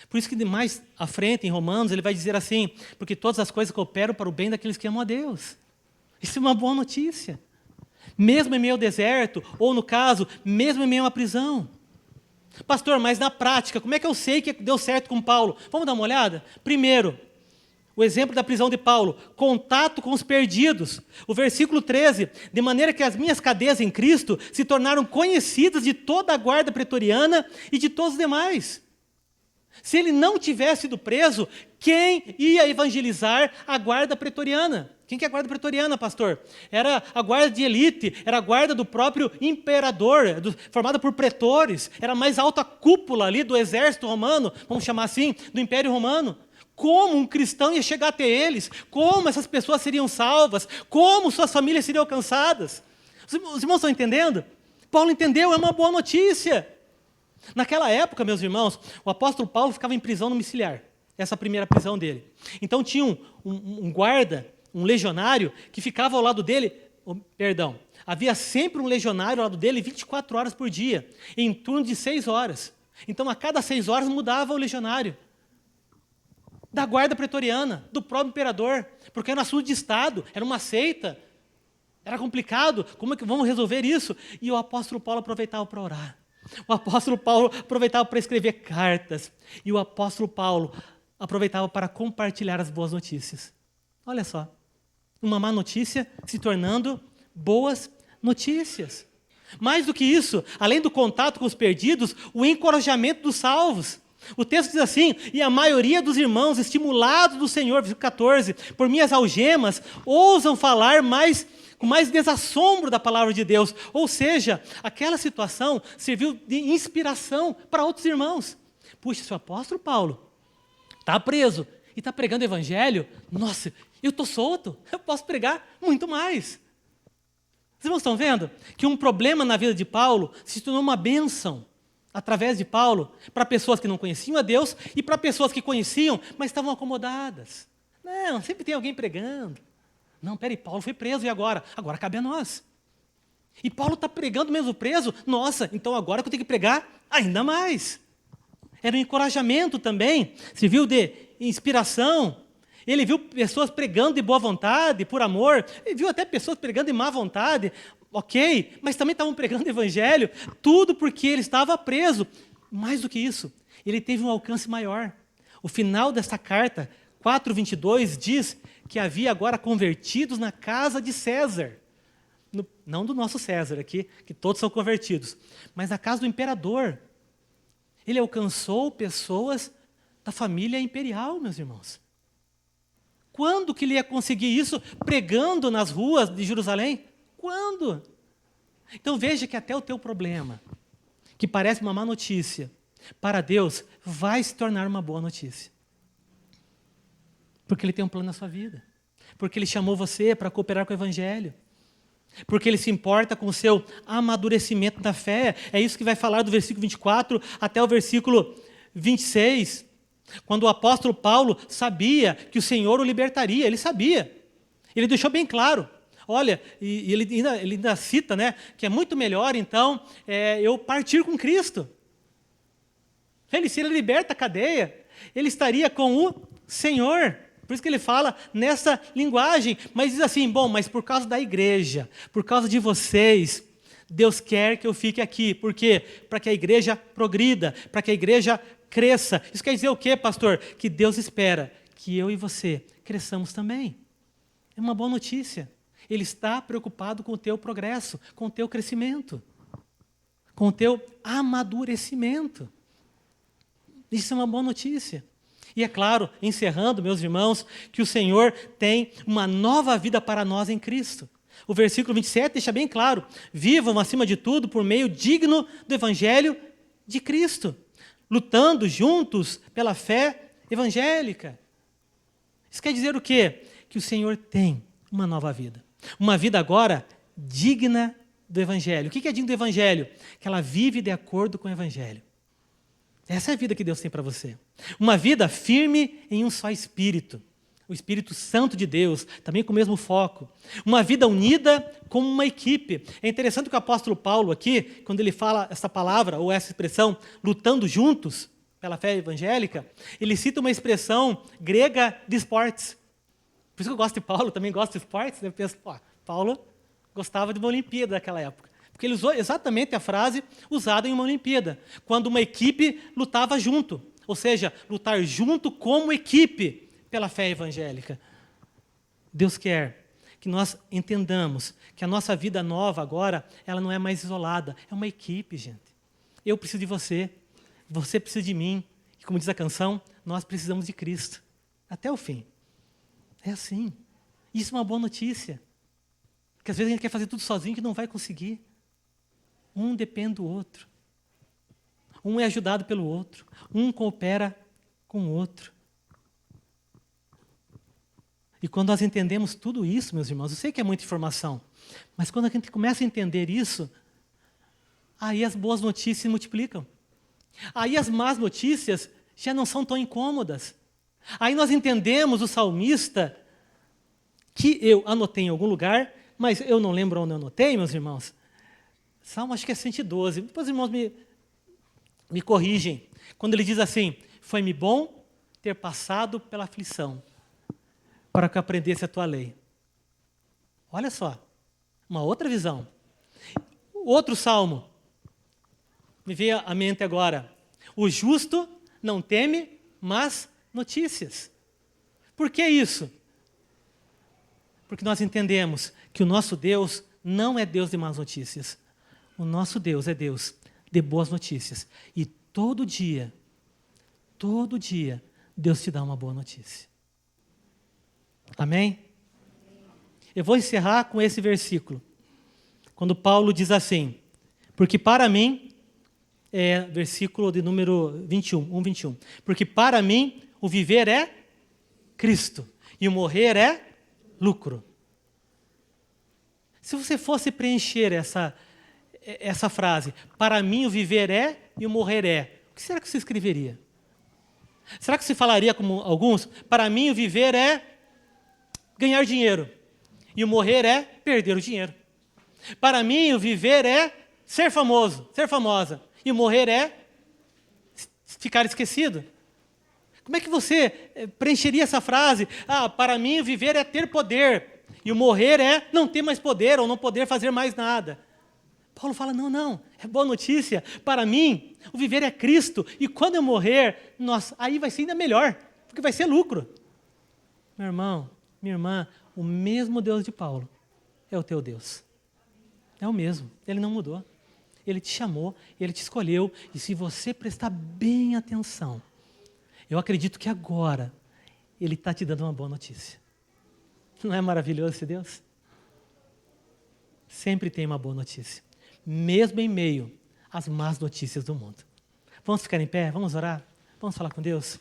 Por isso que mais à frente, em Romanos, ele vai dizer assim, porque todas as coisas cooperam para o bem daqueles que amam a Deus. Isso é uma boa notícia. Mesmo em meio ao deserto, ou no caso, mesmo em meio a uma prisão. Pastor, mas na prática, como é que eu sei que deu certo com Paulo? Vamos dar uma olhada? Primeiro, o exemplo da prisão de Paulo, contato com os perdidos. O versículo 13, de maneira que as minhas cadeias em Cristo se tornaram conhecidas de toda a guarda pretoriana e de todos os demais. Se ele não tivesse sido preso, quem ia evangelizar a guarda pretoriana? Quem que é a guarda pretoriana, pastor? Era a guarda de elite, era a guarda do próprio imperador, formada por pretores, era a mais alta cúpula ali do exército romano, vamos chamar assim, do Império Romano. Como um cristão ia chegar até eles? Como essas pessoas seriam salvas? Como suas famílias seriam alcançadas? Os irmãos estão entendendo? Paulo entendeu, é uma boa notícia. Naquela época, meus irmãos, o apóstolo Paulo ficava em prisão domiciliar. Essa é a primeira prisão dele. Então tinha um guarda, um legionário, que ficava ao lado dele, havia sempre um legionário ao lado dele 24 horas por dia, em turno de 6 horas. Então a cada 6 horas mudava o legionário. Da guarda pretoriana, do próprio imperador, porque era um assunto de Estado, era uma seita, era complicado, como é que vamos resolver isso? E o apóstolo Paulo aproveitava para orar. O apóstolo Paulo aproveitava para escrever cartas. E o apóstolo Paulo aproveitava para compartilhar as boas notícias. Olha só, uma má notícia se tornando boas notícias. Mais do que isso, além do contato com os perdidos, o encorajamento dos salvos. O texto diz assim, e a maioria dos irmãos, estimulados do Senhor, versículo 14, por minhas algemas, ousam falar com mais desassombro da palavra de Deus. Ou seja, aquela situação serviu de inspiração para outros irmãos. Puxa, se o apóstolo Paulo está preso e está pregando o evangelho, nossa, eu estou solto, eu posso pregar muito mais. Os irmãos estão vendo que um problema na vida de Paulo se tornou uma bênção através de Paulo para pessoas que não conheciam a Deus e para pessoas que conheciam, mas estavam acomodadas. Não, sempre tem alguém pregando. Não, peraí, Paulo foi preso, e agora? Agora cabe a nós. E Paulo está pregando mesmo preso? Nossa, então agora que eu tenho que pregar ainda mais. Era um encorajamento também, serviu de inspiração. Ele viu pessoas pregando de boa vontade, por amor. Ele viu até pessoas pregando de má vontade. Ok, mas também estavam pregando o evangelho. Tudo porque ele estava preso. Mais do que isso, ele teve um alcance maior. O final desta carta, 4:22, diz que havia agora convertidos na casa de César. Não do nosso César aqui, que todos são convertidos, mas na casa do imperador. Ele alcançou pessoas da família imperial, meus irmãos. Quando que ele ia conseguir isso? Pregando nas ruas de Jerusalém? Quando? Então veja que até o teu problema, que parece uma má notícia, para Deus vai se tornar uma boa notícia. Porque Ele tem um plano na sua vida. Porque Ele chamou você para cooperar com o Evangelho. Porque Ele se importa com o seu amadurecimento da fé. É isso que vai falar do versículo 24 até o versículo 26. Quando o apóstolo Paulo sabia que o Senhor o libertaria, ele sabia. Ele deixou bem claro. Olha, e ele ainda cita, né, que é muito melhor, então, eu partir com Cristo. Se ele liberta a cadeia, ele estaria com o Senhor. Por isso que ele fala nessa linguagem, mas diz assim, bom, mas por causa da igreja, por causa de vocês, Deus quer que eu fique aqui. Por quê? Para que a igreja progrida, para que a igreja cresça. Isso quer dizer o quê, pastor? Que Deus espera que eu e você cresçamos também. É uma boa notícia. Ele está preocupado com o teu progresso, com o teu crescimento, com o teu amadurecimento. Isso é uma boa notícia. E é claro, encerrando, meus irmãos, que o Senhor tem uma nova vida para nós em Cristo. O versículo 27 deixa bem claro, vivam acima de tudo por meio digno do Evangelho de Cristo, lutando juntos pela fé evangélica. Isso quer dizer o quê? Que o Senhor tem uma nova vida. Uma vida agora digna do Evangelho. O que é digno do Evangelho? Que ela vive de acordo com o Evangelho. Essa é a vida que Deus tem para você. Uma vida firme em um só Espírito. o Espírito Santo de Deus, também com o mesmo foco. Uma vida unida como uma equipe. É interessante que o apóstolo Paulo aqui, quando ele fala essa palavra, ou essa expressão, lutando juntos pela fé evangélica, ele cita uma expressão grega de esportes. Por isso que eu gosto de Paulo, também gosto de esportes. Eu penso, Paulo gostava de uma Olimpíada naquela época. Porque ele usou exatamente a frase usada em uma Olimpíada, quando uma equipe lutava junto. Ou seja, lutar junto como equipe pela fé evangélica. Deus quer que nós entendamos que a nossa vida nova agora, ela não é mais isolada, é uma equipe, gente. Eu preciso de você, você precisa de mim, e como diz a canção, nós precisamos de Cristo, até o fim. É assim. Isso é uma boa notícia, porque às vezes a gente quer fazer tudo sozinho que não vai conseguir. Um depende do outro. Um é ajudado pelo outro, um coopera com o outro. E quando nós entendemos tudo isso, meus irmãos, eu sei que é muita informação, mas quando a gente começa a entender isso, aí as boas notícias se multiplicam. Aí as más notícias já não são tão incômodas. Aí nós entendemos o salmista, que eu anotei em algum lugar, mas eu não lembro onde eu anotei, meus irmãos. Salmo acho que é 112. Depois os irmãos me corrigem. Quando ele diz assim, foi-me bom ter passado pela aflição, para que eu aprendesse a tua lei. Olha só, uma outra visão. Outro salmo, me veio à mente agora. O justo não teme más notícias. Por que isso? Porque nós entendemos que o nosso Deus não é Deus de más notícias. O nosso Deus é Deus de boas notícias. E todo dia, Deus te dá uma boa notícia. Amém? Eu vou encerrar com esse versículo. Quando Paulo diz assim, porque para mim, versículo de número 21, 21. Porque para mim o viver é Cristo e o morrer é lucro. Se você fosse preencher essa frase, para mim o viver é e o morrer é, o que será que você escreveria? Será que você falaria como alguns? Para mim o viver é ganhar dinheiro e o morrer é perder o dinheiro. Para mim o viver é ser famoso, ser famosa e o morrer é ficar esquecido. Como é que você preencheria essa frase? Para mim o viver é ter poder e o morrer é não ter mais poder ou não poder fazer mais nada. Paulo fala, não, é boa notícia. Para mim, o viver é Cristo. E quando eu morrer, aí vai ser ainda melhor, porque vai ser lucro. Meu irmão, minha irmã, o mesmo Deus de Paulo é o teu Deus. É o mesmo, ele não mudou. Ele te chamou, ele te escolheu. E se você prestar bem atenção, eu acredito que agora ele está te dando uma boa notícia. Não é maravilhoso esse Deus? Sempre tem uma boa notícia. Mesmo em meio às más notícias do mundo. Vamos ficar em pé? Vamos orar? Vamos falar com Deus?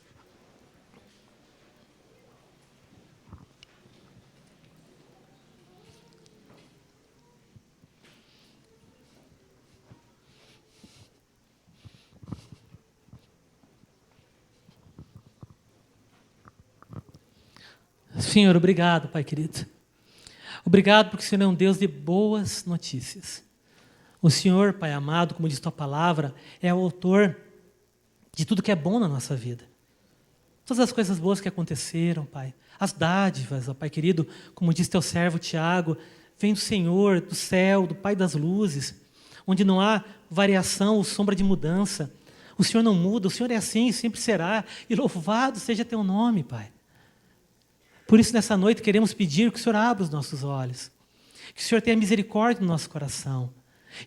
Senhor, obrigado, Pai querido. Obrigado porque o Senhor é um Deus de boas notícias. O Senhor, Pai amado, como diz tua palavra, é o autor de tudo que é bom na nossa vida. Todas as coisas boas que aconteceram, Pai. As dádivas, ó Pai querido, como diz teu servo Tiago, vem do Senhor, do céu, do Pai das luzes, onde não há variação ou sombra de mudança. O Senhor não muda, o Senhor é assim e sempre será. E louvado seja teu nome, Pai. Por isso, nessa noite, queremos pedir que o Senhor abra os nossos olhos, que o Senhor tenha misericórdia no nosso coração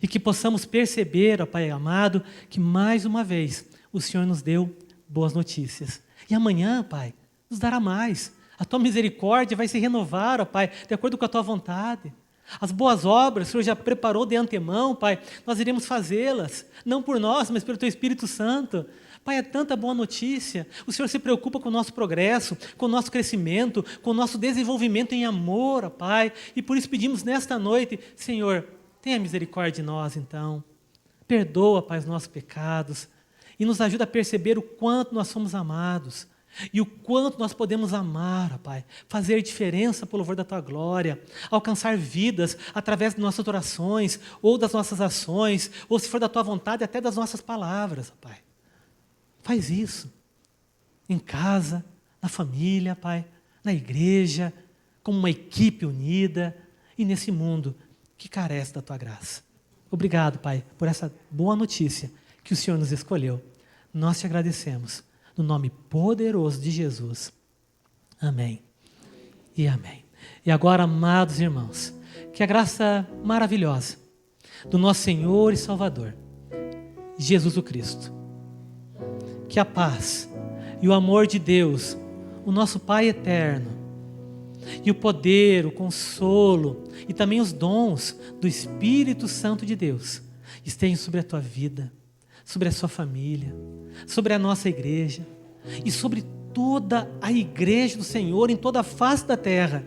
e que possamos perceber, ó Pai amado, que mais uma vez o Senhor nos deu boas notícias. E amanhã, Pai, nos dará mais. A Tua misericórdia vai se renovar, ó Pai, de acordo com a Tua vontade. As boas obras, o Senhor já preparou de antemão, Pai, nós iremos fazê-las, não por nós, mas pelo Teu Espírito Santo. Pai, é tanta boa notícia. O Senhor se preocupa com o nosso progresso, com o nosso crescimento, com o nosso desenvolvimento em amor, ó Pai. E por isso pedimos nesta noite, Senhor, tenha misericórdia de nós, então. Perdoa, Pai, os nossos pecados e nos ajuda a perceber o quanto nós somos amados. E o quanto nós podemos amar, ó Pai, fazer diferença pelo louvor da Tua glória, alcançar vidas através de nossas orações, ou das nossas ações, ou se for da Tua vontade, até das nossas palavras, ó Pai. Faz isso. Em casa, na família, Pai, na igreja, como uma equipe unida e nesse mundo que carece da Tua graça. Obrigado, Pai, por essa boa notícia que o Senhor nos escolheu. Nós te agradecemos. No nome poderoso de Jesus. Amém. E amém. E agora, amados irmãos, que a graça maravilhosa do nosso Senhor e Salvador, Jesus o Cristo, que a paz e o amor de Deus, o nosso Pai eterno, e o poder, o consolo e também os dons do Espírito Santo de Deus estejam sobre a tua vida, sobre a sua família, sobre a nossa igreja e sobre toda a igreja do Senhor em toda a face da terra,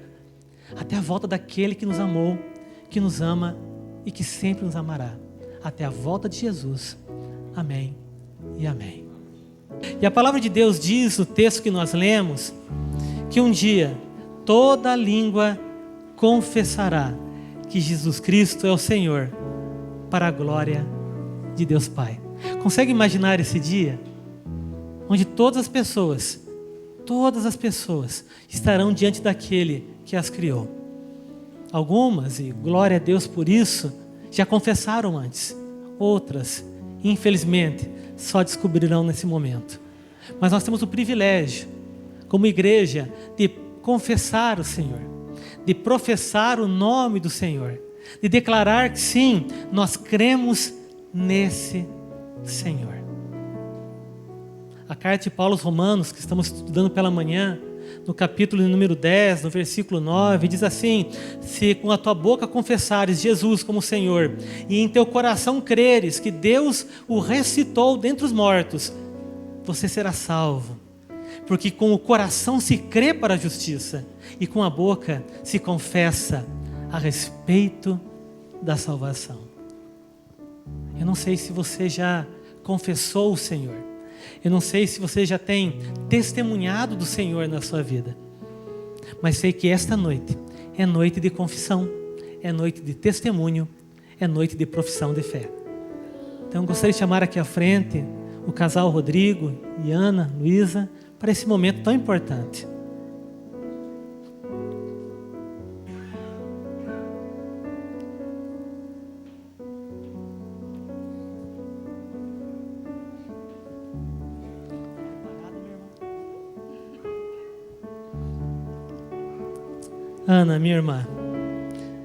até a volta daquele que nos amou, que nos ama e que sempre nos amará, até a volta de Jesus. Amém e amém. E a palavra de Deus diz no texto que nós lemos, que um dia toda língua confessará que Jesus Cristo é o Senhor, para a glória de Deus Pai. Consegue imaginar esse dia? Onde todas as pessoas estarão diante daquele que as criou. Algumas, e glória a Deus por isso, já confessaram antes. Outras, infelizmente, só descobrirão nesse momento. Mas nós temos o privilégio, como igreja, de confessar o Senhor, de professar o nome do Senhor, de declarar que sim, nós cremos nesse Senhor. A carta de Paulo aos Romanos, que estamos estudando pela manhã, no capítulo número 10, no versículo 9, diz assim: se com a tua boca confessares Jesus como Senhor, e em teu coração creres que Deus o ressuscitou dentre os mortos, você será salvo. Porque com o coração se crê para a justiça, e com a boca se confessa a respeito da salvação. Eu não sei se você já confessou o Senhor. Eu não sei se você já tem testemunhado do Senhor na sua vida. Mas sei que esta noite é noite de confissão, é noite de testemunho, é noite de profissão de fé. Então eu gostaria de chamar aqui à frente o casal Rodrigo e Ana, Luísa, para esse momento tão importante. Ana, minha irmã,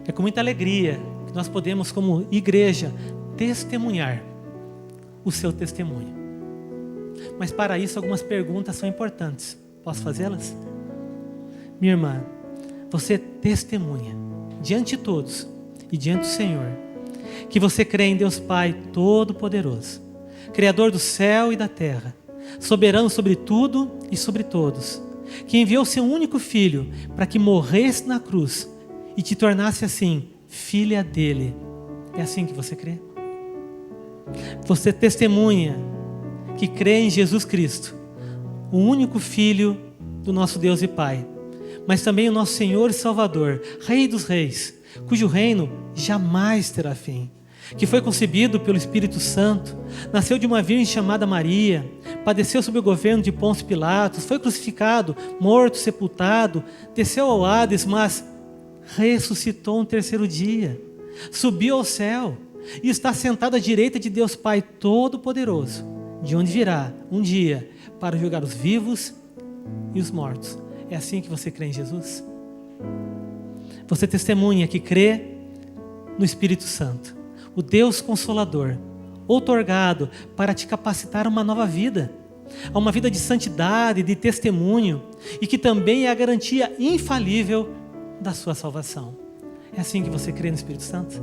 é com muita alegria que nós podemos, como igreja, testemunhar o seu testemunho. Mas para isso algumas perguntas são importantes. Posso fazê-las? Minha irmã, você testemunha diante de todos e diante do Senhor que você crê em Deus Pai Todo-Poderoso, Criador do céu e da terra, soberano sobre tudo e sobre todos, que enviou seu único Filho para que morresse na cruz e te tornasse assim, filha dele. É assim que você crê? Você testemunha que crê em Jesus Cristo, o único Filho do nosso Deus e Pai, mas também o nosso Senhor e Salvador, Rei dos Reis, cujo reino jamais terá fim, que foi concebido pelo Espírito Santo, nasceu de uma virgem chamada Maria, padeceu sob o governo de Pôncio Pilatos, foi crucificado, morto, sepultado, desceu ao Hades, mas ressuscitou no terceiro dia, subiu ao céu e está sentado à direita de Deus Pai Todo-Poderoso, de onde virá um dia para julgar os vivos e os mortos. É assim que você crê em Jesus? Você testemunha que crê no Espírito Santo, o Deus Consolador, outorgado para te capacitar a uma nova vida, a uma vida de santidade, de testemunho, e que também é a garantia infalível da sua salvação. É assim que você crê no Espírito Santo?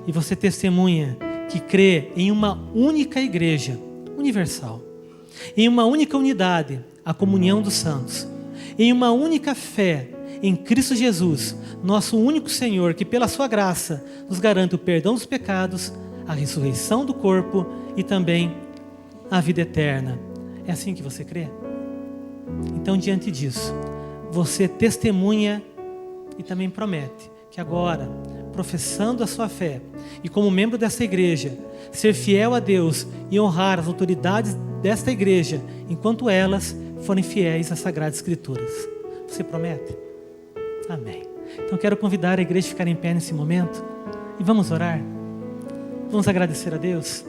E você testemunha que crê em uma única igreja universal, em uma única unidade, a comunhão dos santos, em uma única fé em Cristo Jesus, nosso único Senhor, que pela sua graça nos garante o perdão dos pecados, a ressurreição do corpo e também a vida eterna. É assim que você crê? Então, diante disso, você testemunha e também promete que agora, professando a sua fé e como membro dessa igreja, ser fiel a Deus e honrar as autoridades desta igreja enquanto elas forem fiéis às Sagradas Escrituras. Você promete? Amém. Então quero convidar a igreja a ficar em pé nesse momento e vamos orar. Vamos agradecer a Deus.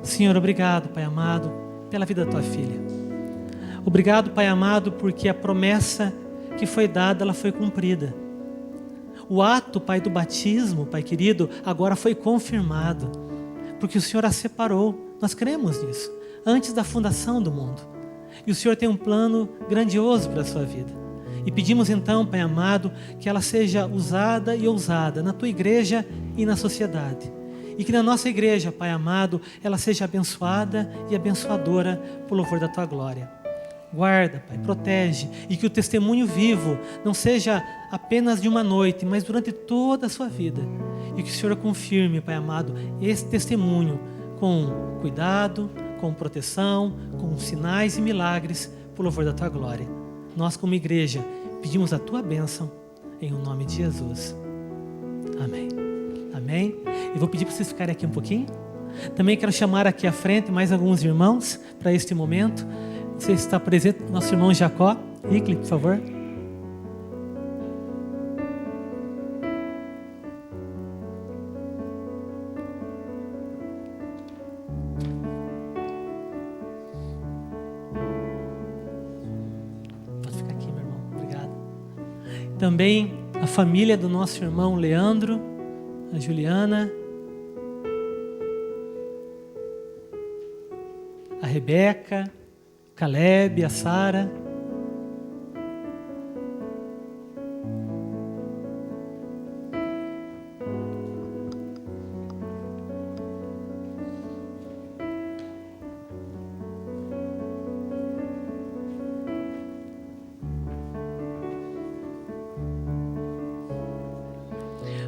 Senhor, obrigado, Pai amado, pela vida da tua filha. Obrigado, Pai amado, porque a promessa que foi dada, ela foi cumprida. O ato, Pai, do batismo, Pai querido, agora foi confirmado, porque o Senhor a separou. Nós cremos nisso, antes da fundação do mundo. E o Senhor tem um plano grandioso para a sua vida. E pedimos então, Pai amado, que ela seja usada e ousada na tua igreja e na sociedade. E que na nossa igreja, Pai amado, ela seja abençoada e abençoadora por louvor da tua glória. Guarda, Pai, protege, e que o testemunho vivo não seja apenas de uma noite, mas durante toda a sua vida. E que o Senhor confirme, Pai amado, esse testemunho com cuidado, com proteção, com sinais e milagres, por louvor da tua glória. Nós, como igreja, pedimos a tua bênção, em nome de Jesus. Amém. Amém. Eu vou pedir para vocês ficarem aqui um pouquinho. Também quero chamar aqui à frente mais alguns irmãos para este momento. Você está presente, nosso irmão Jacó. Icli, por favor. Pode ficar aqui, meu irmão. Obrigado. Também a família do nosso irmão Leandro, a Juliana, a Rebeca, Caleb, a Sara.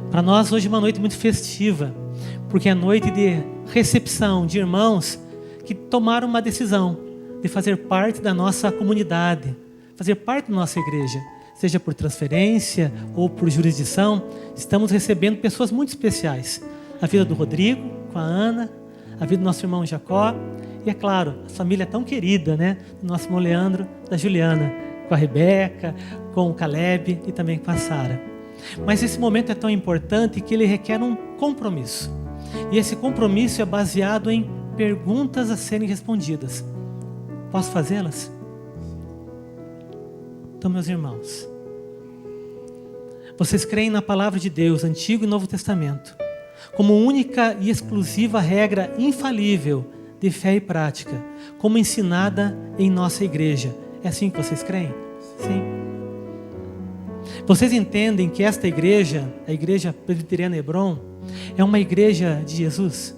Para nós hoje é uma noite muito festiva, porque é noite de recepção de irmãos que tomaram uma decisão de fazer parte da nossa comunidade, fazer parte da nossa igreja, seja por transferência ou por jurisdição. Estamos recebendo pessoas muito especiais. A vida do Rodrigo, com a Ana, a vida do nosso irmão Jacó, e é claro, a família tão querida, né, do nosso irmão Leandro, da Juliana, com a Rebeca, com o Caleb e também com a Sara. Mas esse momento é tão importante que ele requer um compromisso. E esse compromisso é baseado em perguntas a serem respondidas. Posso fazê-las? Então, meus irmãos, vocês creem na palavra de Deus, Antigo e Novo Testamento, como única e exclusiva regra infalível de fé e prática, como ensinada em nossa igreja. É assim que vocês creem? Sim. Vocês entendem que esta igreja, a Igreja Presbiteriana Hebron, é uma igreja de Jesus,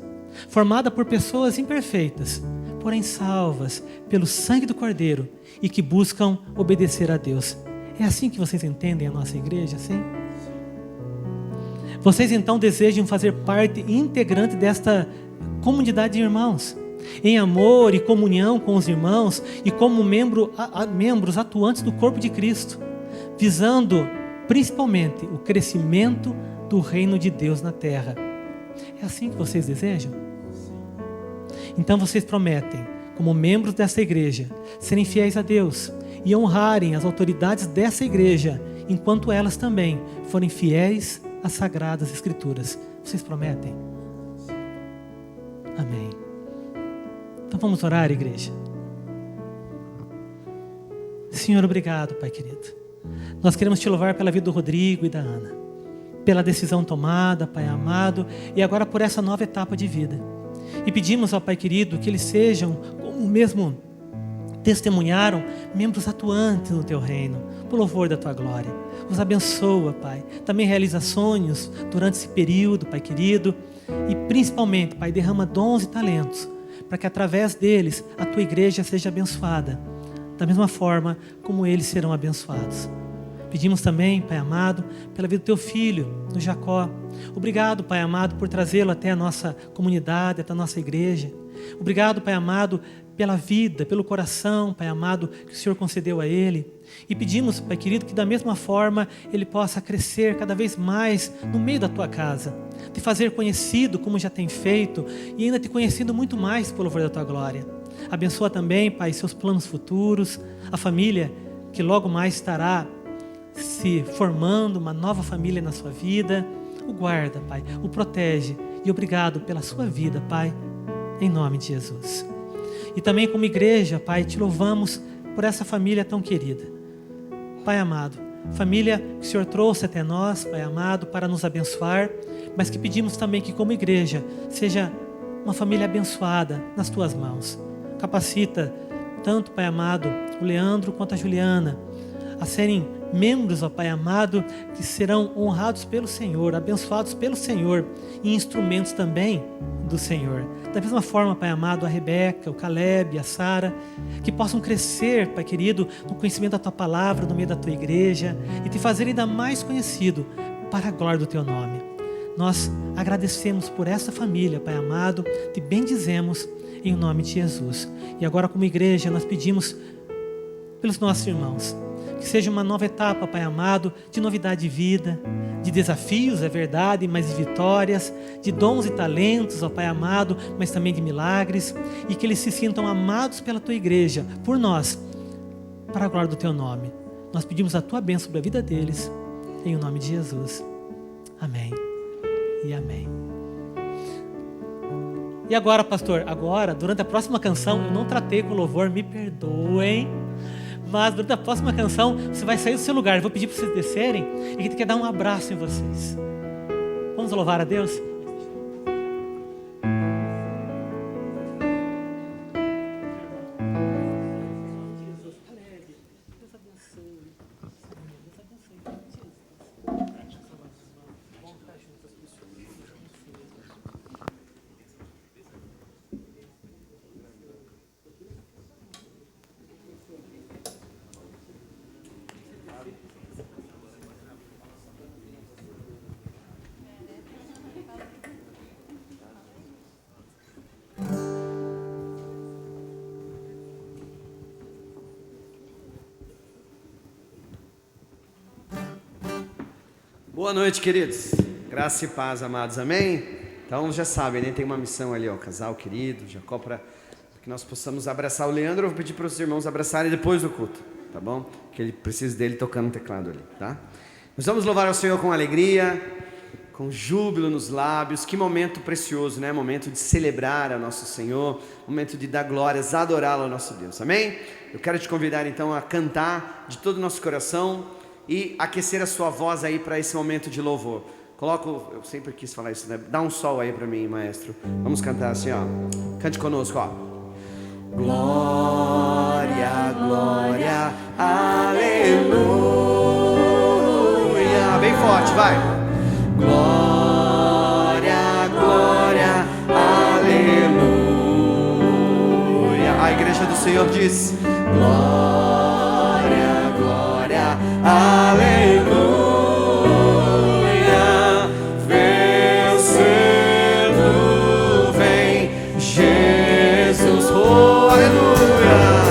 formada por pessoas imperfeitas, porém salvas pelo sangue do Cordeiro e que buscam obedecer a Deus. É assim que vocês entendem a nossa igreja, sim? Vocês então desejam fazer parte integrante desta comunidade de irmãos, em amor e comunhão com os irmãos e como membros atuantes do corpo de Cristo, visando principalmente o crescimento do reino de Deus na terra. É assim que vocês desejam? Então vocês prometem, como membros dessa igreja, serem fiéis a Deus e honrarem as autoridades dessa igreja, enquanto elas também forem fiéis às Sagradas Escrituras. Vocês prometem? Amém. Então vamos orar, igreja. Senhor, obrigado, Pai querido. Nós queremos te louvar pela vida do Rodrigo e da Ana, pela decisão tomada, Pai amado, e agora por essa nova etapa de vida. E pedimos ao Pai querido que eles sejam, como mesmo testemunharam, membros atuantes no Teu reino, por louvor da Tua glória. Os abençoa, Pai. Também realiza sonhos durante esse período, Pai querido. E principalmente, Pai, derrama dons e talentos, para que através deles a Tua igreja seja abençoada, da mesma forma como eles serão abençoados. Pedimos também, Pai amado, pela vida do Teu filho, do Jacó. Obrigado, Pai amado, por trazê-lo até a nossa comunidade, até a nossa igreja. Obrigado, Pai amado, pela vida, pelo coração, Pai amado, que o Senhor concedeu a ele. E pedimos, Pai querido, que da mesma forma ele possa crescer cada vez mais no meio da tua casa, te fazer conhecido como já tem feito e ainda te conhecendo muito mais pelo louvor da tua glória. Abençoa também, Pai, seus planos futuros, a família que logo mais estará se formando, uma nova família na sua vida. O guarda, Pai, o protege e obrigado pela sua vida, Pai, em nome de Jesus. E também como igreja, Pai, te louvamos por essa família tão querida. Pai amado, família que o Senhor trouxe até nós, Pai amado, para nos abençoar, mas que pedimos também que como igreja seja uma família abençoada nas tuas mãos. Capacita tanto, Pai amado, o Leandro quanto a Juliana a serem membros, ó Pai amado, que serão honrados pelo Senhor, abençoados pelo Senhor e instrumentos também do Senhor. Da mesma forma, Pai amado, a Rebeca, o Caleb, a Sara, que possam crescer, Pai querido, no conhecimento da Tua palavra, no meio da Tua igreja e te fazer ainda mais conhecido para a glória do Teu nome. Nós agradecemos por essa família, Pai amado, te bendizemos em nome de Jesus. E agora como igreja nós pedimos pelos nossos irmãos, que seja uma nova etapa, Pai amado, de novidade de vida, de desafios, é verdade, mas de vitórias, de dons e talentos, ó Pai amado, mas também de milagres, e que eles se sintam amados pela Tua igreja, por nós, para a glória do Teu nome. Nós pedimos a Tua bênção sobre a vida deles, em nome de Jesus. Amém e amém. E agora, pastor, durante a próxima canção, eu não tratei com louvor, me perdoem, mas durante a próxima canção, você vai sair do seu lugar. Eu vou pedir para vocês descerem e a gente quer dar um abraço em vocês. Vamos louvar a Deus? Boa noite, queridos. Graça e paz, amados. Amém? Então já sabem, né? Tem uma missão ali, ó, casal querido, Jacó, para que nós possamos abraçar o Leandro. Eu vou pedir para os irmãos abraçarem depois do culto, tá bom? Que ele precisa dele tocando o teclado ali, tá? Nós vamos louvar ao Senhor com alegria, com júbilo nos lábios. Que momento precioso, né? Momento de celebrar ao nosso Senhor, momento de dar glórias, adorá-lo ao nosso Deus. Amém? Eu quero te convidar então a cantar de todo o nosso coração e aquecer a sua voz aí para esse momento de louvor. Eu sempre quis falar isso, né? Dá um sol aí para mim, maestro. Vamos cantar assim, ó. Cante conosco, ó. Glória, glória, aleluia. Bem forte, vai. Glória, glória, aleluia. A igreja do Senhor diz: glória, glória, aleluia. Vencendo vem Jesus, oh aleluia.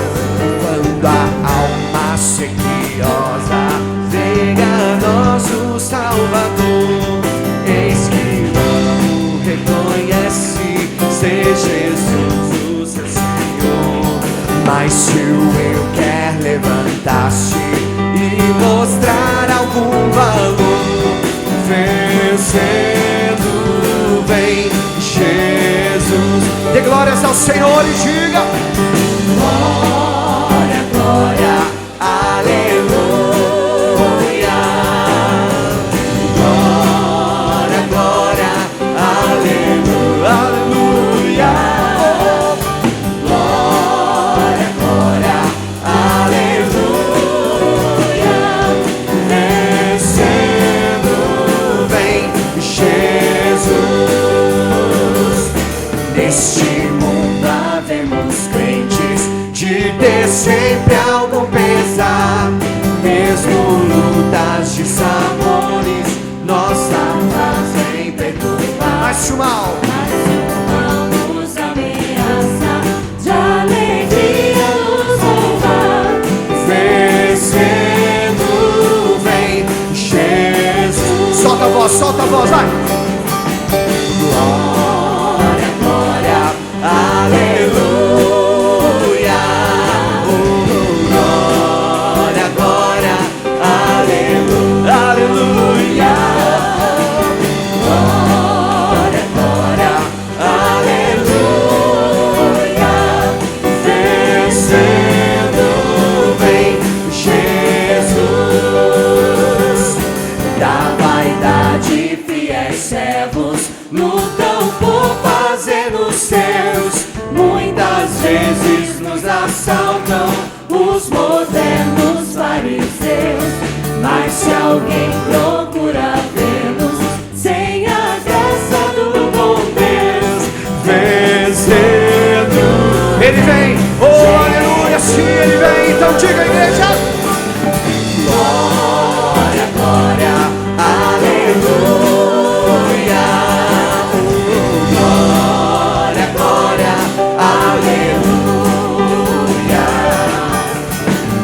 Quando a alma sequiosa chega nosso Salvador, eis que logo reconhece ser Jesus o seu Senhor. Mas se o eu quer levantar-se e mostrar algum valor, vencendo vem Jesus. Dê glórias ao Senhor e diga: glória, glória, aleluia. Glória, glória, aleluia, aleluia. Glória, glória, aleluia. Vencendo vem Jesus. Neste mundo havemos crentes de ter sempre algum pesar, mesmo lutas de sabores, nossa fazem perturbar. Mas se o mal nos ameaça, Às vezes nos assaltam os modernos fariseus, mas se alguém procura ver-nos sem a graça do bom Deus, vencendo. Ele vem, oh aleluia, sim, ele vem. Então diga, igreja. glória, glória, aleluia. Glória, glória, aleluia.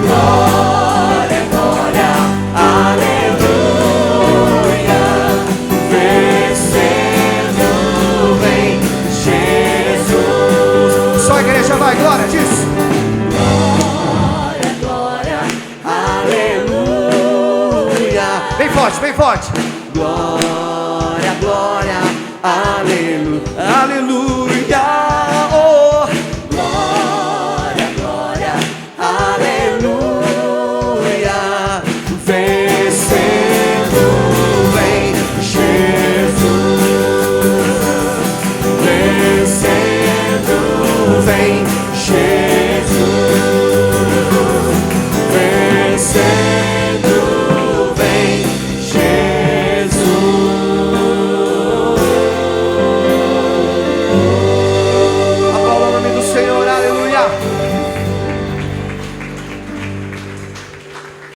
Glória, glória, aleluia. Vencendo vem Jesus. Só a igreja vai, glória, diz. Glória, glória, aleluia. Bem forte, bem forte. Glória, glória, aleluia. Aleluia, oh. Glória, glória, aleluia. Vencendo vem Jesus. Vencendo vem Jesus.